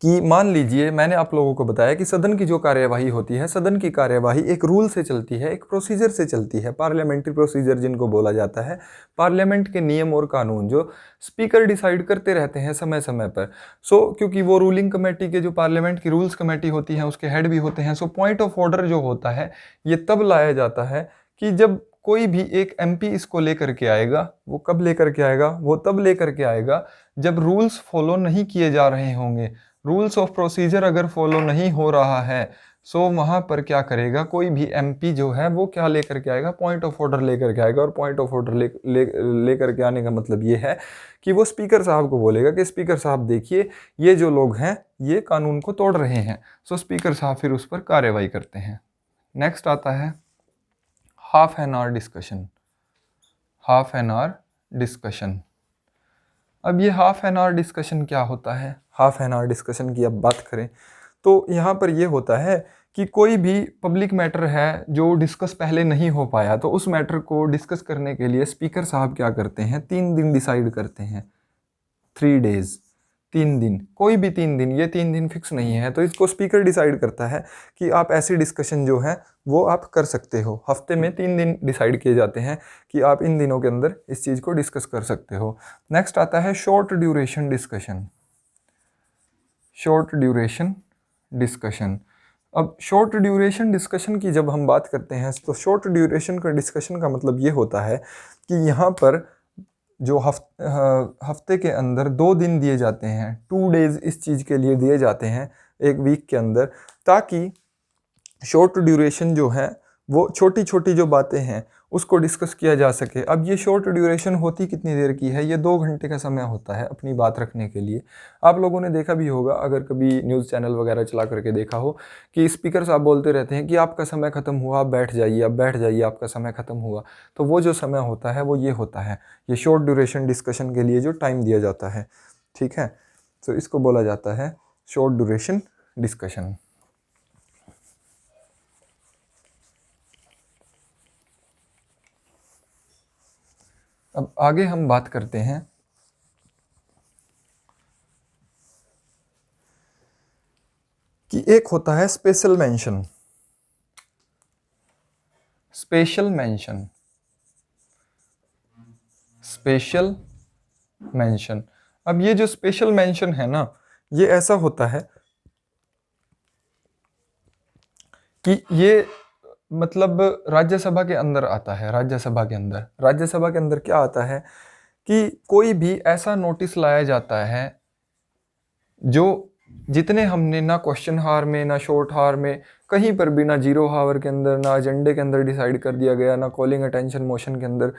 कि मान लीजिए मैंने आप लोगों को बताया कि सदन की जो कार्यवाही होती है, सदन की कार्यवाही एक रूल से चलती है, एक प्रोसीजर से चलती है, पार्लियामेंट्री प्रोसीजर जिनको बोला जाता है। पार्लियामेंट के नियम और कानून जो स्पीकर डिसाइड करते रहते हैं समय समय पर। सो क्योंकि वो रूलिंग कमेटी के जो पार्लियामेंट की रूल्स कमेटी होती है उसके हेड भी होते हैं। सो पॉइंट ऑफ ऑर्डर जो होता है ये तब लाया जाता है कि जब कोई भी एक एमपी इसको लेकर के आएगा। वो कब लेकर के आएगा? वो तब लेकर के आएगा जब रूल्स फॉलो नहीं किए जा रहे होंगे। रूल्स ऑफ प्रोसीजर अगर फॉलो नहीं हो रहा है सो वहाँ पर क्या करेगा, कोई भी एमपी जो है वो क्या लेकर के आएगा, पॉइंट ऑफ ऑर्डर लेकर के आएगा। और पॉइंट ऑफ ऑर्डर लेकर के आने का मतलब ये है कि वो स्पीकर साहब को बोलेगा कि स्पीकर साहब देखिए ये जो लोग हैं ये कानून को तोड़ रहे हैं। सो स्पीकर साहब फिर उस पर कार्रवाई करते हैं। नेक्स्ट आता है half an hour discussion. Half an hour discussion. अब ये हाफ एन आवर डिस्कशन क्या होता है? हाफ एन आवर डिस्कशन की अब बात करें तो यहाँ पर ये होता है कि कोई भी पब्लिक मैटर है जो डिस्कस पहले नहीं हो पाया तो उस मैटर को डिस्कस करने के लिए स्पीकर साहब क्या करते हैं, 3 दिन डिसाइड करते हैं। 3 डेज़, 3 दिन, कोई भी 3 दिन, ये 3 दिन फिक्स नहीं है। तो इसको स्पीकर डिसाइड करता है कि आप ऐसी डिस्कशन जो है वो आप कर सकते हो। हफ्ते में 3 दिन डिसाइड किए जाते हैं कि आप इन दिनों के अंदर इस चीज़ को डिस्कस कर सकते हो। नेक्स्ट आता है short duration discussion. Short duration discussion. अब शॉर्ट ड्यूरेशन डिस्कशन की जब हम बात करते हैं तो शॉर्ट ड्यूरेशन का डिस्कशन का मतलब ये होता है कि यहाँ पर जो हफ्ते के अंदर 2 दिन दिए जाते हैं, 2 डेज़ इस चीज़ के लिए दिए जाते हैं एक वीक के अंदर, ताकि शॉर्ट ड्यूरेशन जो है वो छोटी छोटी जो बातें हैं उसको डिस्कस किया जा सके। अब ये शॉर्ट ड्यूरेशन होती कितनी देर की है, ये 2 घंटे का समय होता है अपनी बात रखने के लिए। आप लोगों ने देखा भी होगा, अगर कभी न्यूज़ चैनल वगैरह चला करके देखा हो, कि स्पीकर साहब बोलते रहते हैं कि आपका समय ख़त्म हुआ, आप बैठ जाइए, आप बैठ जाइए, आपका समय ख़त्म हुआ। तो वो जो समय होता है वो ये होता है, ये शॉर्ट ड्यूरेशन डिस्कशन के लिए जो टाइम दिया जाता है, ठीक है। तो इसको बोला जाता है शॉर्ट ड्यूरेशन डिस्कशन। अब आगे हम बात करते हैं कि एक होता है special mention. Special mention, special mention. अब ये जो स्पेशल मेंशन है ना, ये ऐसा होता है कि ये मतलब राज्यसभा के अंदर आता है। राज्यसभा के अंदर क्या आता है कि कोई भी ऐसा नोटिस लाया जाता है जो जितने हमने ना क्वेश्चन हार में, ना शॉर्ट हार में, कहीं पर भी, ना जीरो हावर के अंदर, ना एजेंडे के अंदर डिसाइड कर दिया गया, ना कॉलिंग अटेंशन मोशन के अंदर,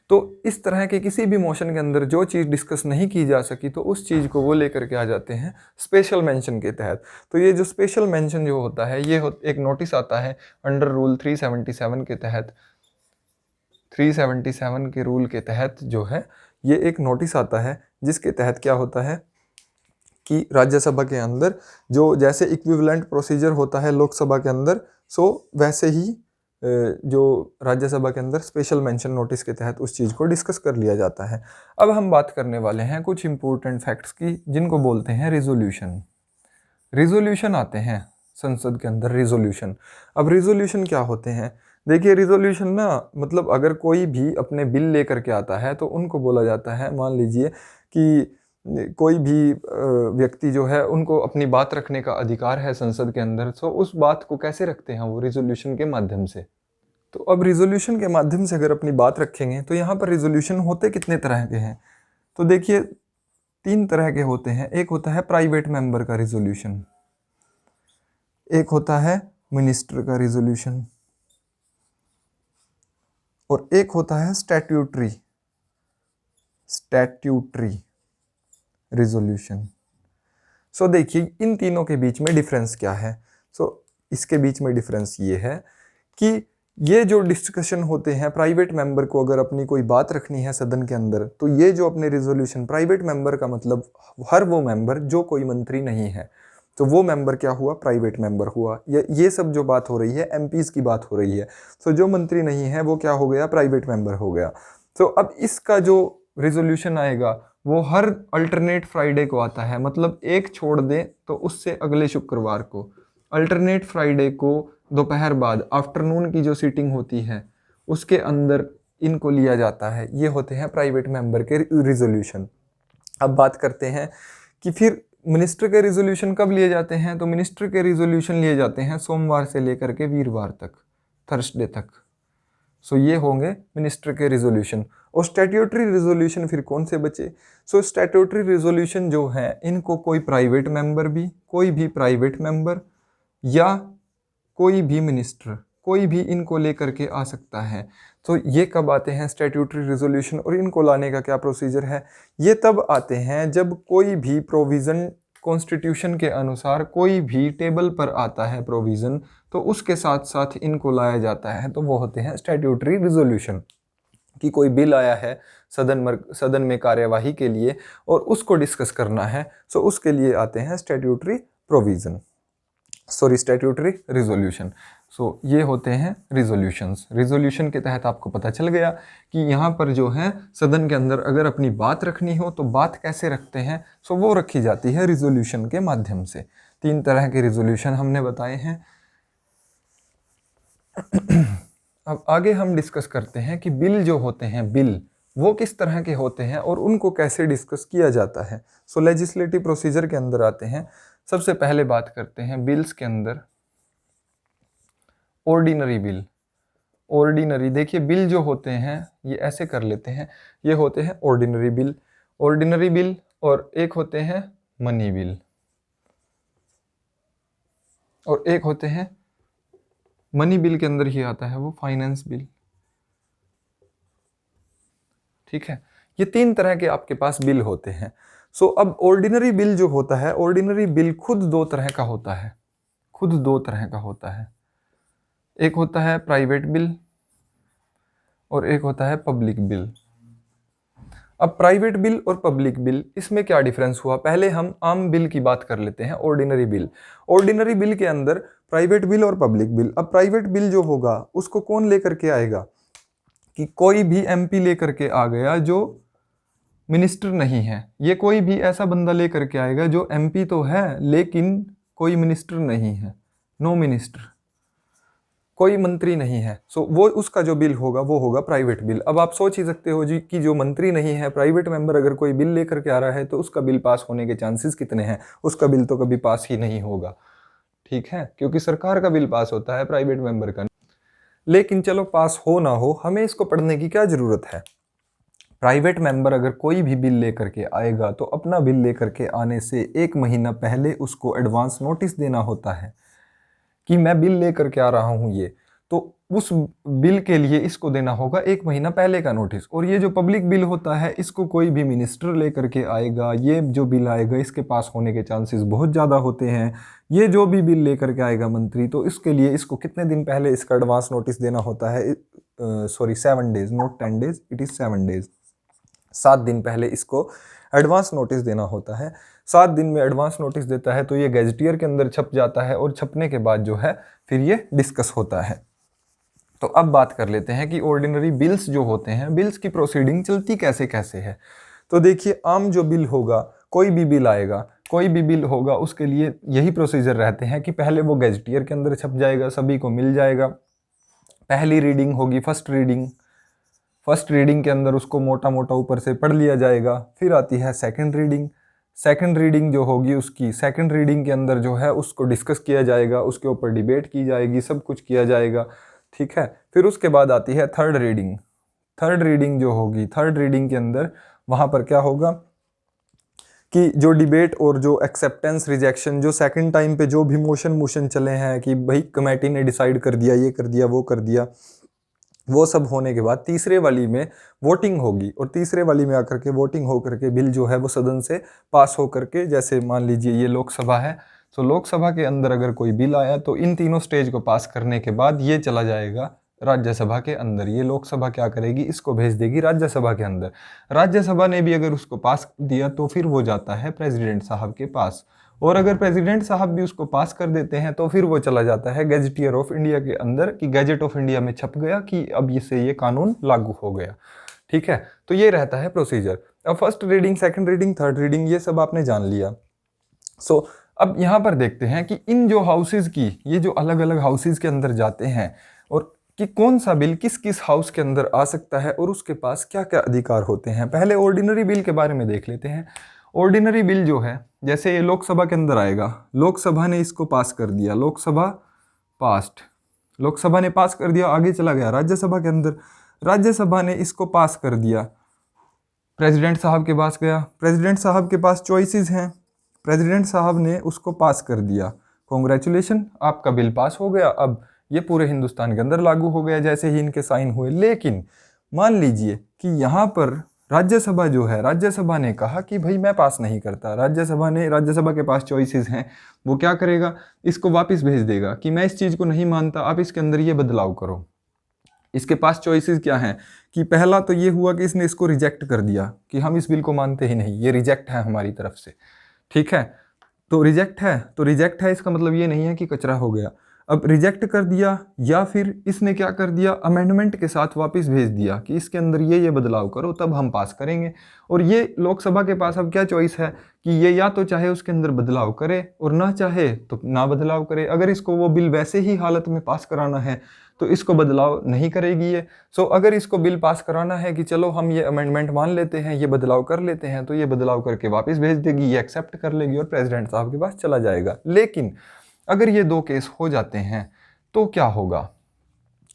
तो इस तरह के किसी भी मोशन के अंदर जो चीज़ डिस्कस नहीं की जा सकी, तो उस चीज़ को वो लेकर के आ जाते हैं स्पेशल मेंशन के तहत। तो ये जो स्पेशल मेंशन जो होता है, ये एक नोटिस आता है अंडर रूल 377 के तहत। 377 के रूल के तहत जो है ये एक नोटिस आता है, जिसके तहत क्या होता है कि राज्यसभा के अंदर जो जैसे इक्विवेलेंट प्रोसीजर होता है लोकसभा के अंदर, सो वैसे ही जो राज्यसभा के अंदर स्पेशल मेंशन नोटिस के तहत उस चीज़ को डिस्कस कर लिया जाता है। अब हम बात करने वाले हैं कुछ इंपॉर्टेंट फैक्ट्स की, जिनको बोलते हैं रिजोल्यूशन। रिजोल्यूशन आते हैं संसद के अंदर, रिजोल्यूशन। अब रिजोल्यूशन क्या होते हैं? देखिए, रिजोल्यूशन ना मतलब अगर कोई भी अपने बिल लेकर के आता है तो उनको बोला जाता है, मान लीजिए कि कोई भी व्यक्ति जो है, उनको अपनी बात रखने का अधिकार है संसद के अंदर, तो उस बात को कैसे रखते हैं वो? रिजोल्यूशन के माध्यम से। तो अब रिजोल्यूशन के माध्यम से अगर अपनी बात रखेंगे तो यहाँ पर रिजोल्यूशन होते कितने तरह के हैं? तो देखिए 3 तरह के होते हैं। एक होता है प्राइवेट मेंबर का रिजोल्यूशन, एक होता है मिनिस्टर का रिजोल्यूशन, और एक होता है स्टैट्यूटरी रिजोल्यूशन। सो देखिए इन तीनों के बीच में डिफरेंस क्या है? इसके बीच में डिफरेंस ये है कि ये जो डिस्कशन होते हैं, प्राइवेट मेंबर को अगर अपनी कोई बात रखनी है सदन के अंदर, तो ये जो अपने रिजोल्यूशन, प्राइवेट मेंबर का मतलब हर वो मेंबर जो कोई मंत्री नहीं है, तो वो मेंबर क्या हुआ? प्राइवेट मेंबर हुआ। ये सब जो बात हो रही है एमपीज की बात हो रही है, तो जो मंत्री नहीं है वो क्या हो गया? प्राइवेट मेंबर हो गया। तो अब इसका जो रिजोल्यूशन आएगा वो हर अल्टरनेट फ्राइडे को आता है, मतलब एक छोड़ दें तो उससे अगले शुक्रवार को, अल्टरनेट फ्राइडे को दोपहर बाद, आफ्टरनून की जो सीटिंग होती है उसके अंदर इनको लिया जाता है। ये होते हैं प्राइवेट मेंबर के रिजोल्यूशन। अब बात करते हैं कि फिर मिनिस्टर के रिजोल्यूशन कब लिए जाते हैं? तो मिनिस्टर के रिजोल्यूशन लिए जाते हैं सोमवार से लेकर के वीरवार तक, थर्सडे तक। सो ये होंगे मिनिस्टर के रिजोल्यूशन। और स्टैट्यूटरी रिजोल्यूशन फिर कौन से बचे? स्टैट्यूटरी रिजोल्यूशन जो है, इनको कोई भी प्राइवेट मेंबर या कोई भी मिनिस्टर, कोई भी इनको लेकर के आ सकता है। तो ये कब आते हैं स्टैट्यूटरी रिजोल्यूशन, और इनको लाने का क्या प्रोसीजर है? ये तब आते हैं जब कोई भी प्रोविज़न कॉन्स्टिट्यूशन के अनुसार कोई भी टेबल पर आता है प्रोविज़न, तो उसके साथ साथ इनको लाया जाता है, तो वो होते हैं स्टैट्यूटरी रिजोल्यूशन। कि कोई बिल आया है सदन में कार्यवाही के लिए और उसको डिस्कस करना है, सो उसके लिए आते हैं स्टैट्यूटरी प्रोविज़न, स्टैट्यूटरी रिजोल्यूशन। ये होते हैं रिजोल्यूशंस। रिजोल्यूशन के तहत आपको पता चल गया कि यहाँ पर जो है सदन के अंदर अगर अपनी बात रखनी हो तो बात कैसे रखते हैं? वो रखी जाती है रिजोल्यूशन के माध्यम से। 3 तरह के रिजोल्यूशन हमने बताए हैं। अब आगे हम डिस्कस करते हैं कि बिल जो होते हैं, बिल वो किस तरह के होते हैं और उनको कैसे डिस्कस किया जाता है। लेजिस्लेटिव प्रोसीजर के अंदर आते हैं। सबसे पहले बात करते हैं बिल्स के अंदर ऑर्डिनरी बिल। ऑर्डिनरी, देखिए बिल जो होते हैं ये ऐसे कर लेते हैं, ये होते हैं ऑर्डिनरी बिल, और एक होते हैं मनी बिल, और एक होते हैं मनी बिल के अंदर ही आता है वो फाइनेंस बिल। ठीक है, ये 3 तरह के आपके पास बिल होते हैं। सो अब ऑर्डिनरी बिल जो होता है, ऑर्डिनरी बिल खुद 2 तरह का होता है, खुद 2 तरह का होता है। एक होता है प्राइवेट बिल और एक होता है पब्लिक बिल। अब प्राइवेट बिल और पब्लिक बिल, इसमें क्या डिफरेंस हुआ? पहले हम आम बिल की बात कर लेते हैं, ऑर्डिनरी बिल। ऑर्डिनरी बिल के अंदर प्राइवेट बिल और पब्लिक बिल। अब प्राइवेट बिल जो होगा उसको कौन लेकर के आएगा? कि कोई भी एमपी लेकर के आ गया जो मिनिस्टर नहीं है। ये कोई भी ऐसा बंदा लेकर के आएगा जो एमपी तो है लेकिन कोई मिनिस्टर नहीं है, नो मिनिस्टर, कोई मंत्री नहीं है। सो वो उसका जो बिल होगा वो होगा प्राइवेट बिल। अब आप सोच ही सकते हो जी कि जो मंत्री नहीं है, प्राइवेट मेंबर अगर कोई बिल लेकर के आ रहा है तो उसका बिल पास होने के चांसेस कितने हैं? उसका बिल तो कभी पास ही नहीं होगा, ठीक है, क्योंकि सरकार का बिल पास होता है, प्राइवेट मेंबर का। लेकिन चलो पास हो ना हो, हमें इसको पढ़ने की क्या जरूरत है? प्राइवेट मेंबर अगर कोई भी बिल लेकर के आएगा तो अपना बिल लेकर के आने से 1 महीना पहले उसको एडवांस नोटिस देना होता है कि मैं बिल लेकर के आ रहा हूं ये, तो उस बिल के लिए इसको देना होगा 1 महीना पहले का नोटिस। और ये जो पब्लिक बिल होता है इसको कोई भी मिनिस्टर लेकर के आएगा, ये जो बिल आएगा इसके पास होने के चांसेस बहुत ज़्यादा होते हैं। ये जो भी बिल लेकर के आएगा मंत्री, तो इसके लिए इसको कितने दिन पहले इसका एडवांस नोटिस देना होता है? Sorry 7 days, not 10 days, it is 7 days. 7 दिन पहले इसको एडवांस नोटिस देना होता है। 7 दिन में एडवांस नोटिस देता है तो ये गैजेटियर के अंदर छप जाता है और छपने के बाद जो है फिर ये डिस्कस होता है। तो अब बात कर लेते हैं कि ऑर्डिनरी बिल्स जो होते हैं, बिल्स की प्रोसीडिंग चलती कैसे कैसे है। तो देखिए, आम जो बिल होगा, कोई भी बिल आएगा, कोई भी बिल होगा, उसके लिए यही प्रोसीजर रहते हैं कि पहले वो गैजेटियर के अंदर छप जाएगा, सभी को मिल जाएगा। पहली रीडिंग होगी फर्स्ट रीडिंग, फर्स्ट रीडिंग के अंदर उसको मोटा मोटा ऊपर से पढ़ लिया जाएगा। फिर आती है सेकंड रीडिंग, सेकंड रीडिंग जो होगी उसकी सेकंड रीडिंग के अंदर जो है उसको डिस्कस किया जाएगा, उसके ऊपर डिबेट की जाएगी, सब कुछ किया जाएगा, ठीक है। फिर उसके बाद आती है थर्ड रीडिंग। थर्ड रीडिंग जो होगी, थर्ड रीडिंग के अंदर वहाँ पर क्या होगा कि जो डिबेट और जो एक्सेप्टेंस रिजेक्शन, जो सेकंड टाइम पे जो भी मोशन चले हैं कि भाई कमेटी ने डिसाइड कर दिया, ये कर दिया, वो कर दिया, वो सब होने के बाद तीसरे वाली में वोटिंग होगी। और तीसरे वाली में आकर के वोटिंग हो करके बिल जो है वो सदन से पास हो करके, जैसे मान लीजिए ये लोकसभा है, तो लोकसभा के अंदर अगर कोई बिल आया तो इन तीनों स्टेज को पास करने के बाद ये चला जाएगा राज्यसभा के अंदर। ये लोकसभा क्या करेगी, इसको भेज देगी राज्यसभा के अंदर। राज्यसभा ने भी अगर उसको पास दिया तो फिर वो जाता है प्रेसिडेंट साहब के पास, और अगर प्रेसिडेंट साहब भी उसको पास कर देते हैं तो फिर वो चला जाता है गैजेटियर ऑफ इंडिया के अंदर, कि गैजेट ऑफ इंडिया में छप गया कि अब इससे ये कानून लागू हो गया, ठीक है। तो ये रहता है प्रोसीजर। अब first reading, second reading, third reading, ये सब आपने जान लिया। सो अब यहाँ पर देखते हैं कि इन जो हाउसेज की, ये जो अलग अलग हाउसेज के अंदर जाते हैं और कि कौन सा बिल किस किस हाउस के अंदर आ सकता है और उसके पास क्या क्या अधिकार होते हैं। पहले ऑर्डिनरी बिल के बारे में देख लेते हैं। ऑर्डिनरी बिल जो है, जैसे ये लोकसभा के अंदर आएगा, लोकसभा ने इसको पास कर दिया, लोकसभा पास्ट, लोकसभा ने पास कर दिया, आगे चला गया राज्यसभा के अंदर, राज्यसभा ने इसको पास कर दिया, प्रेसिडेंट साहब के पास गया, प्रेसिडेंट साहब के पास चॉइसेस हैं, प्रेसिडेंट साहब ने उसको पास कर दिया, कॉन्ग्रेचुलेशन, आपका बिल पास हो गया। अब ये पूरे हिंदुस्तान के अंदर लागू हो गया जैसे ही इनके साइन हुए। लेकिन मान लीजिए कि यहाँ पर राज्यसभा जो है, राज्यसभा ने कहा कि भाई मैं पास नहीं करता। राज्यसभा के पास चॉइसेस हैं, वो क्या करेगा, इसको वापस भेज देगा कि मैं इस चीज़ को नहीं मानता, आप इसके अंदर ये बदलाव करो। इसके पास चॉइसेस क्या हैं कि पहला तो ये हुआ कि इसने इसको रिजेक्ट कर दिया कि हम इस बिल को मानते ही नहीं, ये रिजेक्ट है हमारी तरफ से, ठीक है। तो रिजेक्ट है, इसका मतलब ये नहीं है कि कचरा हो गया। अब रिजेक्ट कर दिया, या फिर इसने क्या कर दिया, अमेंडमेंट के साथ वापस भेज दिया कि इसके अंदर ये बदलाव करो तब हम पास करेंगे। और ये लोकसभा के पास अब क्या चॉइस है कि ये या तो चाहे उसके अंदर बदलाव करे और ना चाहे तो ना बदलाव करे। अगर इसको वो बिल वैसे ही हालत में पास कराना है तो इसको बदलाव नहीं करेगी ये। सो अगर इसको बिल पास कराना है कि चलो हम ये अमेंडमेंट मान लेते हैं, ये बदलाव कर लेते हैं, तो ये बदलाव करके वापस भेज देगी, ये एक्सेप्ट कर लेगी और प्रेसिडेंट साहब के पास चला जाएगा। लेकिन अगर ये 2 केस हो जाते हैं तो क्या होगा?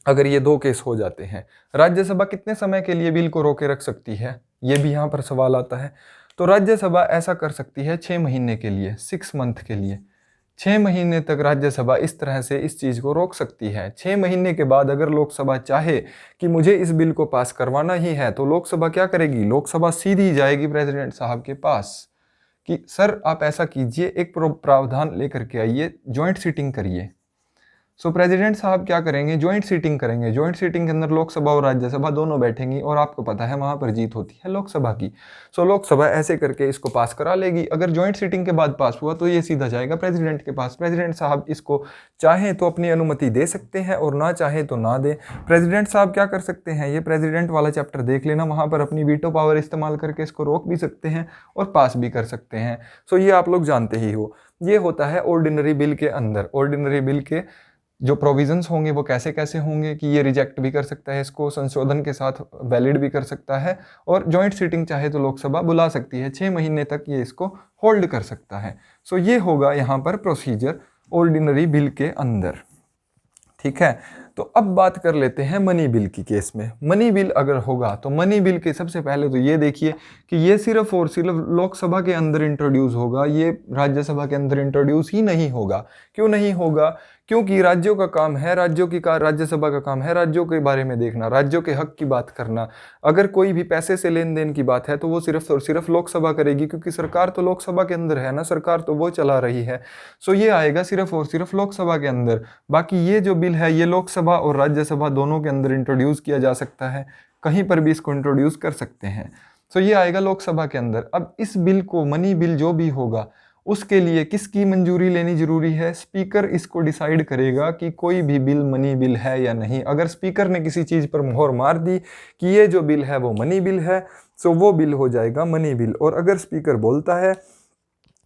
अगर ये 2 केस हो जाते हैं, राज्यसभा कितने समय के लिए बिल को रोके रख सकती है, ये भी यहाँ पर सवाल आता है। तो राज्यसभा ऐसा कर सकती है 6 महीने के लिए, 6 मंथ के लिए, 6 महीने तक राज्यसभा इस तरह से इस चीज़ को रोक सकती है। 6 महीने के बाद अगर लोकसभा चाहे कि मुझे इस बिल को पास करवाना ही है, तो लोकसभा क्या करेगी? लोकसभा सीधी जाएगी प्रेसिडेंट साहब के पास कि सर आप ऐसा कीजिए, एक प्रावधान लेकर के आइए, ज्वाइंट सीटिंग करिए। सो प्रेसिडेंट साहब क्या करेंगे? ज्वाइंट सीटिंग करेंगे। ज्वाइंट सीटिंग के अंदर लोकसभा और राज्यसभा दोनों बैठेंगी और आपको पता है वहां पर जीत होती है लोकसभा की। सो लोकसभा ऐसे करके इसको पास करा लेगी। अगर ज्वाइंट सीटिंग के बाद पास हुआ तो ये सीधा जाएगा प्रेसिडेंट के पास। प्रेसिडेंट साहब इसको चाहे तो अपनी अनुमति दे सकते हैं और ना चाहे तो ना दे। प्रेसिडेंट साहब क्या कर सकते हैं? ये प्रेसिडेंट वाला चैप्टर देख लेना, वहां पर अपनी वीटो पावर इस्तेमाल करके इसको रोक भी सकते हैं और पास भी कर सकते हैं। सो ये आप लोग जानते ही हो। ये होता है ऑर्डिनरी बिल के अंदर। ऑर्डिनरी बिल के जो प्रोविजंस होंगे वो कैसे कैसे होंगे कि ये रिजेक्ट भी कर सकता है, इसको संशोधन के साथ वैलिड भी कर सकता है, और जॉइंट सीटिंग चाहे तो लोकसभा बुला सकती है। 6 महीने तक ये इसको होल्ड कर सकता है। सो ये होगा यहाँ पर प्रोसीजर ऑर्डिनरी बिल के अंदर। ठीक है, तो अब बात कर लेते हैं मनी बिल की केस में। मनी बिल अगर होगा तो मनी बिल के सबसे पहले तो ये देखिए कि ये सिर्फ और सिर्फ लोकसभा के अंदर इंट्रोड्यूस होगा, ये राज्यसभा के अंदर इंट्रोड्यूस ही नहीं होगा। क्यों नहीं होगा? क्योंकि राज्यों का काम है, राज्यसभा का काम है राज्यों के बारे में देखना, राज्यों के हक की बात करना। अगर कोई भी पैसे से लेन देन की बात है तो वो सिर्फ और सिर्फ लोकसभा करेगी, क्योंकि सरकार तो लोकसभा के अंदर है ना, सरकार तो वो चला रही है। सो ये आएगा सिर्फ और सिर्फ लोकसभा के अंदर। बाकी ये जो बिल है ये लोकसभा और राज्यसभा दोनों के अंदर इंट्रोड्यूस किया जा सकता है, कहीं पर भी इसको इंट्रोड्यूस कर सकते हैं। सो ये आएगा लोकसभा के अंदर। अब इस बिल को, मनी बिल जो भी होगा, उसके लिए किसकी मंजूरी लेनी जरूरी है? स्पीकर इसको डिसाइड करेगा कि कोई भी बिल मनी बिल है या नहीं। अगर स्पीकर ने किसी चीज़ पर मोहर मार दी कि ये जो बिल है वो मनी बिल है, सो वो बिल हो जाएगा मनी बिल। और अगर स्पीकर बोलता है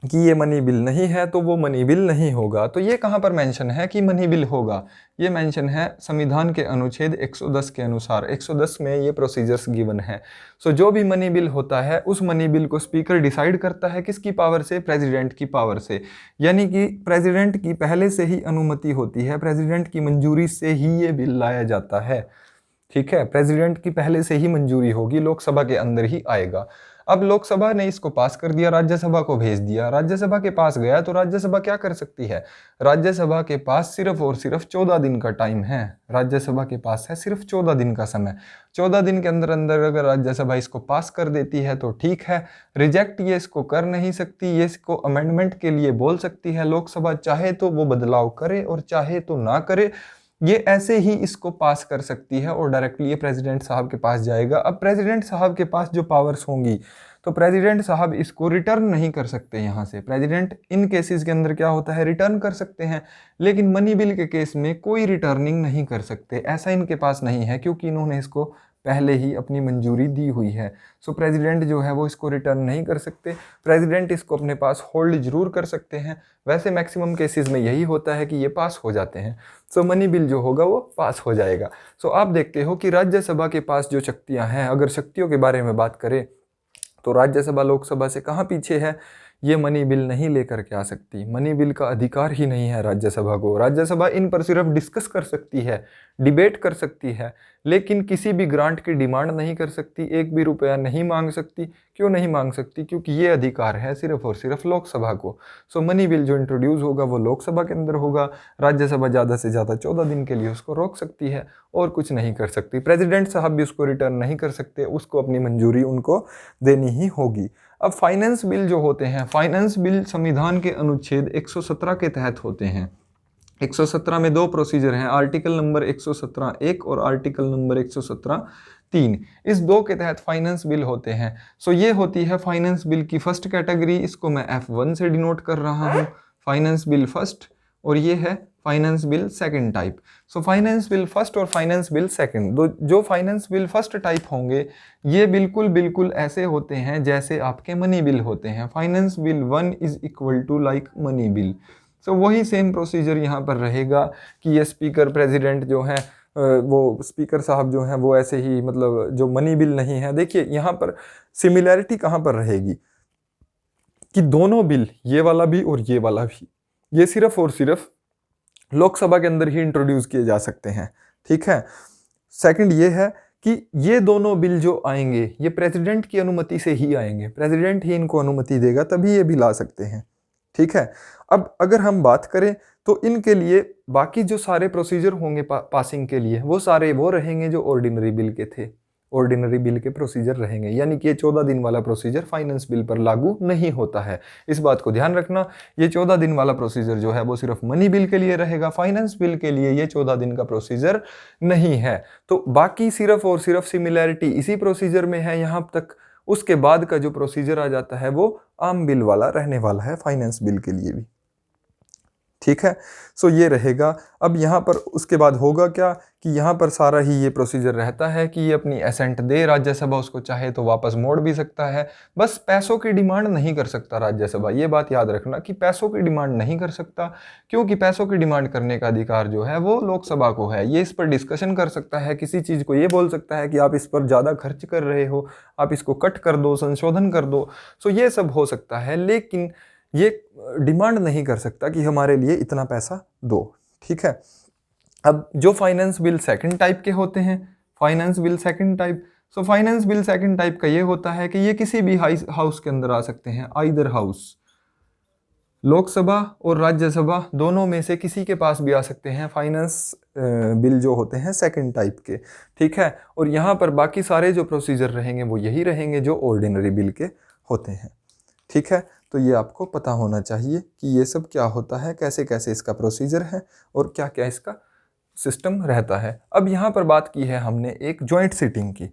कि ये मनी बिल नहीं है तो वो मनी बिल नहीं होगा। तो ये कहाँ पर मेंशन है कि मनी बिल होगा? ये मेंशन है संविधान के अनुच्छेद 110 के अनुसार। 110 में ये प्रोसीजर्स गिवन है। सो जो भी मनी बिल होता है उस मनी बिल को स्पीकर डिसाइड करता है, किसकी पावर से? प्रेसिडेंट की पावर से। यानी कि प्रेसिडेंट की पहले से ही अनुमति होती है, प्रेसिडेंट की मंजूरी से ही ये बिल लाया जाता है। ठीक है, प्रेसिडेंट की पहले से ही मंजूरी होगी, लोकसभा के अंदर ही आएगा। अब लोकसभा ने इसको पास कर दिया, राज्यसभा को भेज दिया, राज्यसभा के पास गया तो राज्यसभा क्या कर सकती है? राज्यसभा के पास सिर्फ और सिर्फ 14 दिन का टाइम है। राज्यसभा के पास है सिर्फ 14 दिन का समय। 14 दिन के अंदर अंदर अगर राज्यसभा इसको पास कर देती है तो ठीक है, रिजेक्ट ये इसको कर नहीं सकती, ये इसको अमेंडमेंट के लिए बोल सकती है। लोकसभा चाहे तो वो बदलाव करे और चाहे तो ना करे, ये ऐसे ही इसको पास कर सकती है और डायरेक्टली ये प्रेसिडेंट साहब के पास जाएगा। अब प्रेसिडेंट साहब के पास जो पावर्स होंगी तो प्रेसिडेंट साहब इसको रिटर्न नहीं कर सकते यहाँ से। प्रेसिडेंट इन केसेस के अंदर क्या होता है, रिटर्न कर सकते हैं, लेकिन मनी बिल के केस में कोई रिटर्निंग नहीं कर सकते। ऐसा इनके पास नहीं है, क्योंकि इन्होंने इसको पहले ही अपनी मंजूरी दी हुई है। सो प्रेसिडेंट जो है वो इसको रिटर्न नहीं कर सकते। प्रेसिडेंट इसको अपने पास होल्ड जरूर कर सकते हैं। वैसे मैक्सिमम केसेस में यही होता है कि ये पास हो जाते हैं। सो मनी बिल जो होगा वो पास हो जाएगा। सो आप देखते हो कि राज्यसभा के पास जो शक्तियां हैं, अगर शक्तियों के बारे में बात करें तो राज्यसभा लोकसभा से कहाँ पीछे है? ये मनी बिल नहीं लेकर के आ सकती। मनी बिल का अधिकार ही नहीं है राज्यसभा को। राज्यसभा इन पर सिर्फ डिस्कस कर सकती है, डिबेट कर सकती है, लेकिन किसी भी ग्रांट की डिमांड नहीं कर सकती, एक भी रुपया नहीं मांग सकती। क्यों नहीं मांग सकती? क्योंकि ये अधिकार है सिर्फ और सिर्फ लोकसभा को। सो मनी बिल जो इंट्रोड्यूस होगा वो लोकसभा के अंदर होगा। राज्यसभा ज़्यादा से ज़्यादा 14 दिन के लिए उसको रोक सकती है और कुछ नहीं कर सकती। प्रेसिडेंट साहब भी उसको रिटर्न नहीं कर सकते, उसको अपनी मंजूरी उनको देनी ही होगी। अब फाइनेंस बिल जो होते हैं, फाइनेंस बिल संविधान के अनुच्छेद 117 के तहत होते हैं। 117 में दो प्रोसीजर हैं, आर्टिकल नंबर 117(1) और आर्टिकल नंबर 117(3). इस दो के तहत फाइनेंस बिल होते हैं। सो ये होती है फाइनेंस बिल की फर्स्ट कैटेगरी, इसको मैं F1 से डिनोट कर रहा हूँ, फाइनेंस बिल फर्स्ट, और ये है finance bill second type. So finance bill first और फाइनेंस बिल सेकंड, जो फाइनेंस बिल फर्स्ट टाइप होंगे ये बिल्कुल ऐसे होते हैं जैसे आपके मनी बिल होते हैं। Finance bill 1 is equal to like money bill. So वही सेम प्रोसीजर यहाँ पर रहेगा कि ये स्पीकर प्रेसिडेंट जो है वो स्पीकर साहब जो हैं वो ऐसे ही, मतलब जो मनी बिल नहीं है। देखिए यहाँ पर सिमिलैरिटी कहाँ पर रहेगी कि दोनों बिल, ये वाला भी और ये वाला भी, ये सिर्फ और सिर्फ लोकसभा के अंदर ही इंट्रोड्यूस किए जा सकते हैं। ठीक है, सेकंड ये है कि ये दोनों बिल जो आएंगे ये प्रेसिडेंट की अनुमति से ही आएंगे। प्रेसिडेंट ही इनको अनुमति देगा तभी ये बिल आ सकते हैं। ठीक है। अब अगर हम बात करें तो इनके लिए बाकी जो सारे प्रोसीजर होंगे पासिंग के लिए, वो सारे वो रहेंगे जो ऑर्डिनरी बिल के थे, ऑर्डिनरी बिल के प्रोसीजर रहेंगे, यानी कि ये 14 दिन वाला प्रोसीजर फाइनेंस बिल पर लागू नहीं होता है। इस बात को ध्यान रखना, ये 14 दिन वाला प्रोसीजर जो है वो सिर्फ मनी बिल के लिए रहेगा, फाइनेंस बिल के लिए ये 14 दिन का प्रोसीजर नहीं है। तो बाकी सिर्फ और सिर्फ सिमिलैरिटी इसी प्रोसीजर में है यहाँ तक। उसके बाद का जो प्रोसीजर आ जाता है वो आम बिल वाला रहने वाला है, फाइनेंस बिल के लिए भी। ठीक है, सो ये रहेगा। अब यहाँ पर उसके बाद होगा क्या कि यहाँ पर सारा ही ये प्रोसीजर रहता है कि ये अपनी एसेंट दे राज्यसभा, उसको चाहे तो वापस मोड़ भी सकता है। बस पैसों की डिमांड नहीं कर सकता राज्यसभा, ये बात याद रखना कि पैसों की डिमांड नहीं कर सकता, क्योंकि पैसों की डिमांड करने का अधिकार जो है वो लोकसभा को है। ये इस पर डिस्कशन कर सकता है, किसी चीज़ को ये बोल सकता है कि आप इस पर ज़्यादा खर्च कर रहे हो, आप इसको कट कर दो, संशोधन कर दो। सो ये सब हो सकता है, लेकिन ये डिमांड नहीं कर सकता कि हमारे लिए इतना पैसा दो। ठीक है। अब जो फाइनेंस बिल सेकंड टाइप के होते हैं, finance bill second type, so finance bill second type का ये होता है कि ये किसी भी हाउस के अंदर आ सकते हैं, आइदर हाउस, लोकसभा और राज्यसभा दोनों में से किसी के पास भी आ सकते हैं फाइनेंस बिल जो होते हैं सेकंड टाइप के। ठीक है, और यहाँ पर बाकी सारे जो प्रोसीजर रहेंगे वो यही रहेंगे जो ऑर्डिनरी बिल के होते हैं। ठीक है, तो ये आपको पता होना चाहिए कि ये सब क्या होता है, कैसे कैसे इसका प्रोसीजर है और क्या क्या इसका सिस्टम रहता है। अब यहाँ पर बात की है हमने एक जॉइंट सीटिंग की,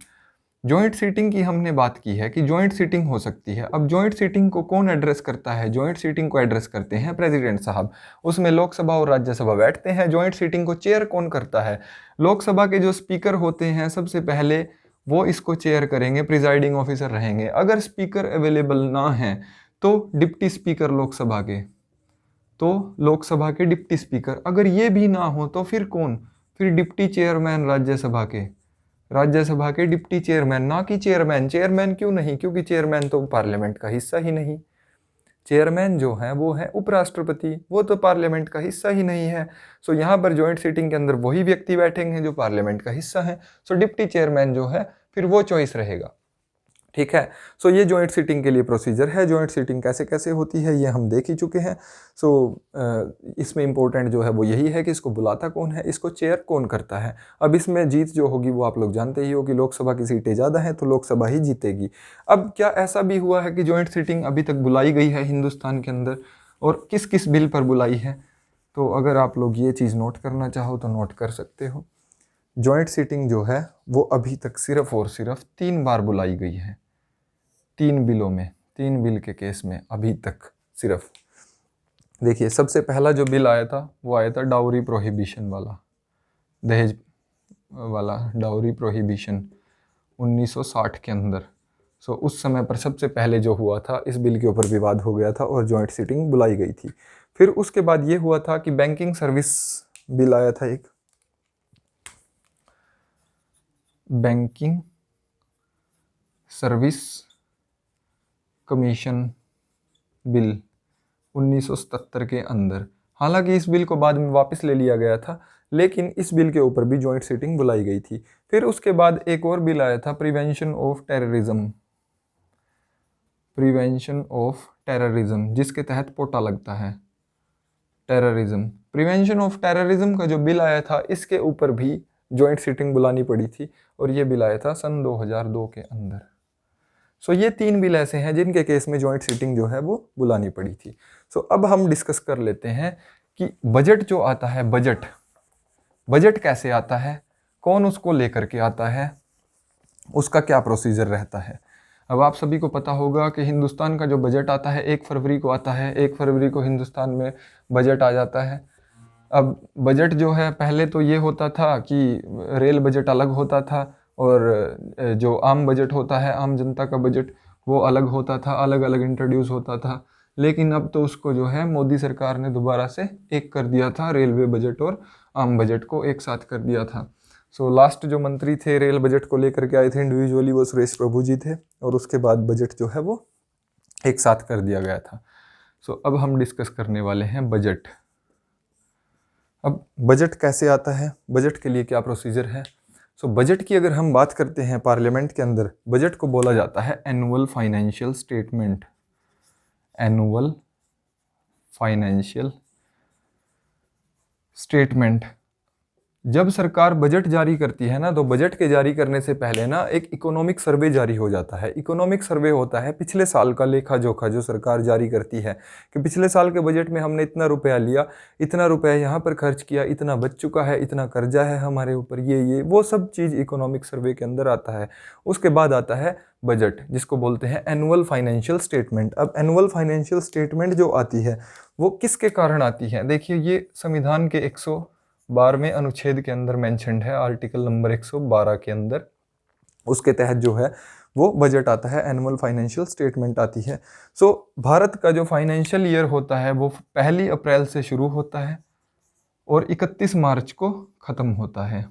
जॉइंट सीटिंग की हमने बात की है कि जॉइंट सीटिंग हो सकती है। अब जॉइंट सीटिंग को कौन एड्रेस करता है? जॉइंट सीटिंग को एड्रेस करते हैं प्रेसिडेंट साहब, उसमें लोकसभा और राज्यसभा बैठते हैं। जॉइंट सीटिंग को चेयर कौन करता है? लोकसभा के जो स्पीकर होते हैं सबसे पहले वो इसको चेयर करेंगे, प्रिजाइडिंग ऑफिसर रहेंगे। अगर स्पीकर अवेलेबल ना है तो डिप्टी स्पीकर लोकसभा के, तो लोकसभा के डिप्टी स्पीकर। अगर ये भी ना हो तो फिर कौन? फिर डिप्टी चेयरमैन राज्यसभा के, राज्यसभा के डिप्टी चेयरमैन, ना कि चेयरमैन। चेयरमैन क्यों नहीं? क्योंकि चेयरमैन तो पार्लियामेंट का हिस्सा ही नहीं। चेयरमैन जो है वो है उपराष्ट्रपति, वो तो पार्लियामेंट का हिस्सा ही नहीं है। सो यहाँ पर जॉइंट सीटिंग के अंदर वही व्यक्ति बैठेंगे जो पार्लियामेंट का हिस्सा है। सो डिप्टी चेयरमैन जो है फिर वो चॉइस रहेगा। ठीक है, सो ये जॉइंट सीटिंग के लिए प्रोसीजर है। जॉइंट सीटिंग कैसे कैसे होती है ये हम देख ही चुके हैं। सो इसमें इंपॉर्टेंट जो है वो यही है कि इसको बुलाता कौन है, इसको चेयर कौन करता है। अब इसमें जीत जो होगी वो आप लोग जानते ही हो कि लोकसभा की सीटें ज़्यादा हैं तो लोकसभा ही जीतेगी। अब क्या ऐसा भी हुआ है कि जॉइंट सीटिंग अभी तक बुलाई गई है हिंदुस्तान के अंदर, और किस किस बिल पर बुलाई है? तो अगर आप लोग ये चीज़ नोट करना चाहो तो नोट कर सकते हो। जॉइंट सीटिंग जो है वो अभी तक सिर्फ और सिर्फ 3 बार बुलाई गई है, 3 बिलों में, 3 बिल के केस में अभी तक सिर्फ। देखिए, सबसे पहला जो बिल आया था वो आया था डाउरी प्रोहिबिशन वाला, दहेज वाला डाउरी प्रोहिबिशन 1960 के अंदर। सो उस समय पर सबसे पहले जो हुआ था इस बिल के ऊपर विवाद हो गया था और जॉइंट सीटिंग बुलाई गई थी। फिर उसके बाद ये हुआ था कि बैंकिंग सर्विस बिल आया था एक, बैंकिंग सर्विस कमीशन बिल 1977 के अंदर। हालांकि इस बिल को बाद में वापस ले लिया गया था, लेकिन इस बिल के ऊपर भी जॉइंट सीटिंग बुलाई गई थी। फिर उसके बाद एक और बिल आया था prevention of terrorism, prevention of terrorism, जिसके तहत पोटा लगता है, टेररिज्म। प्रिवेंशन ऑफ टेररिज्म का जो बिल आया था इसके ऊपर भी जॉइंट सीटिंग बुलानी पड़ी थी, और ये बिल आया था सन 2002 के अंदर। सो ये 3 बिल ऐसे हैं जिनके केस में जॉइंट सीटिंग जो है वो बुलानी पड़ी थी। सो अब हम डिस्कस कर लेते हैं कि बजट जो आता है, बजट, बजट कैसे आता है, कौन उसको लेकर के आता है, उसका क्या प्रोसीजर रहता है। अब आप सभी को पता होगा कि हिंदुस्तान का जो बजट आता है 1 फरवरी को आता है, 1 फरवरी को हिंदुस्तान में बजट आ जाता है। अब बजट जो है पहले तो ये होता था कि रेल बजट अलग होता था, और जो आम बजट होता है, आम जनता का बजट, वो अलग होता था, अलग अलग इंट्रोड्यूस होता था। लेकिन अब तो उसको जो है मोदी सरकार ने दोबारा से एक कर दिया था, रेलवे बजट और आम बजट को एक साथ कर दिया था। सो लास्ट जो मंत्री थे रेल बजट को लेकर के आए थे इंडिविजुअली वो सुरेश प्रभु जी थे, और उसके बाद बजट जो है वो एक साथ कर दिया गया था। सो अब हम डिस्कस करने वाले हैं बजट। अब बजट कैसे आता है, बजट के लिए क्या प्रोसीजर है। सो बजट की अगर हम बात करते हैं पार्लियामेंट के अंदर, बजट को बोला जाता है annual financial statement, annual financial statement. जब सरकार बजट जारी करती है ना, तो बजट के जारी करने से पहले ना एक इकोनॉमिक सर्वे जारी हो जाता है। इकोनॉमिक सर्वे होता है पिछले साल का लेखा जोखा जो सरकार जारी करती है कि पिछले साल के बजट में हमने इतना रुपया लिया, इतना रुपया यहाँ पर खर्च किया, इतना बच चुका है, इतना कर्जा है हमारे ऊपर, ये वो सब चीज़ इकोनॉमिक सर्वे के अंदर आता है। उसके बाद आता है बजट, जिसको बोलते हैं एनुअल फाइनेंशियल स्टेटमेंट। अब एनुअल फाइनेंशियल स्टेटमेंट जो आती है वो किसके कारण आती है? देखिए, ये संविधान के 112वें अनुच्छेद के अंदर मेंशन्ड है, आर्टिकल नंबर 112 के अंदर। उसके तहत जो है वो बजट आता है, एनुअल फाइनेंशियल स्टेटमेंट आती है। सो भारत का जो फाइनेंशियल ईयर होता है वो 1 अप्रैल से शुरू होता है और 31 मार्च को ख़त्म होता है।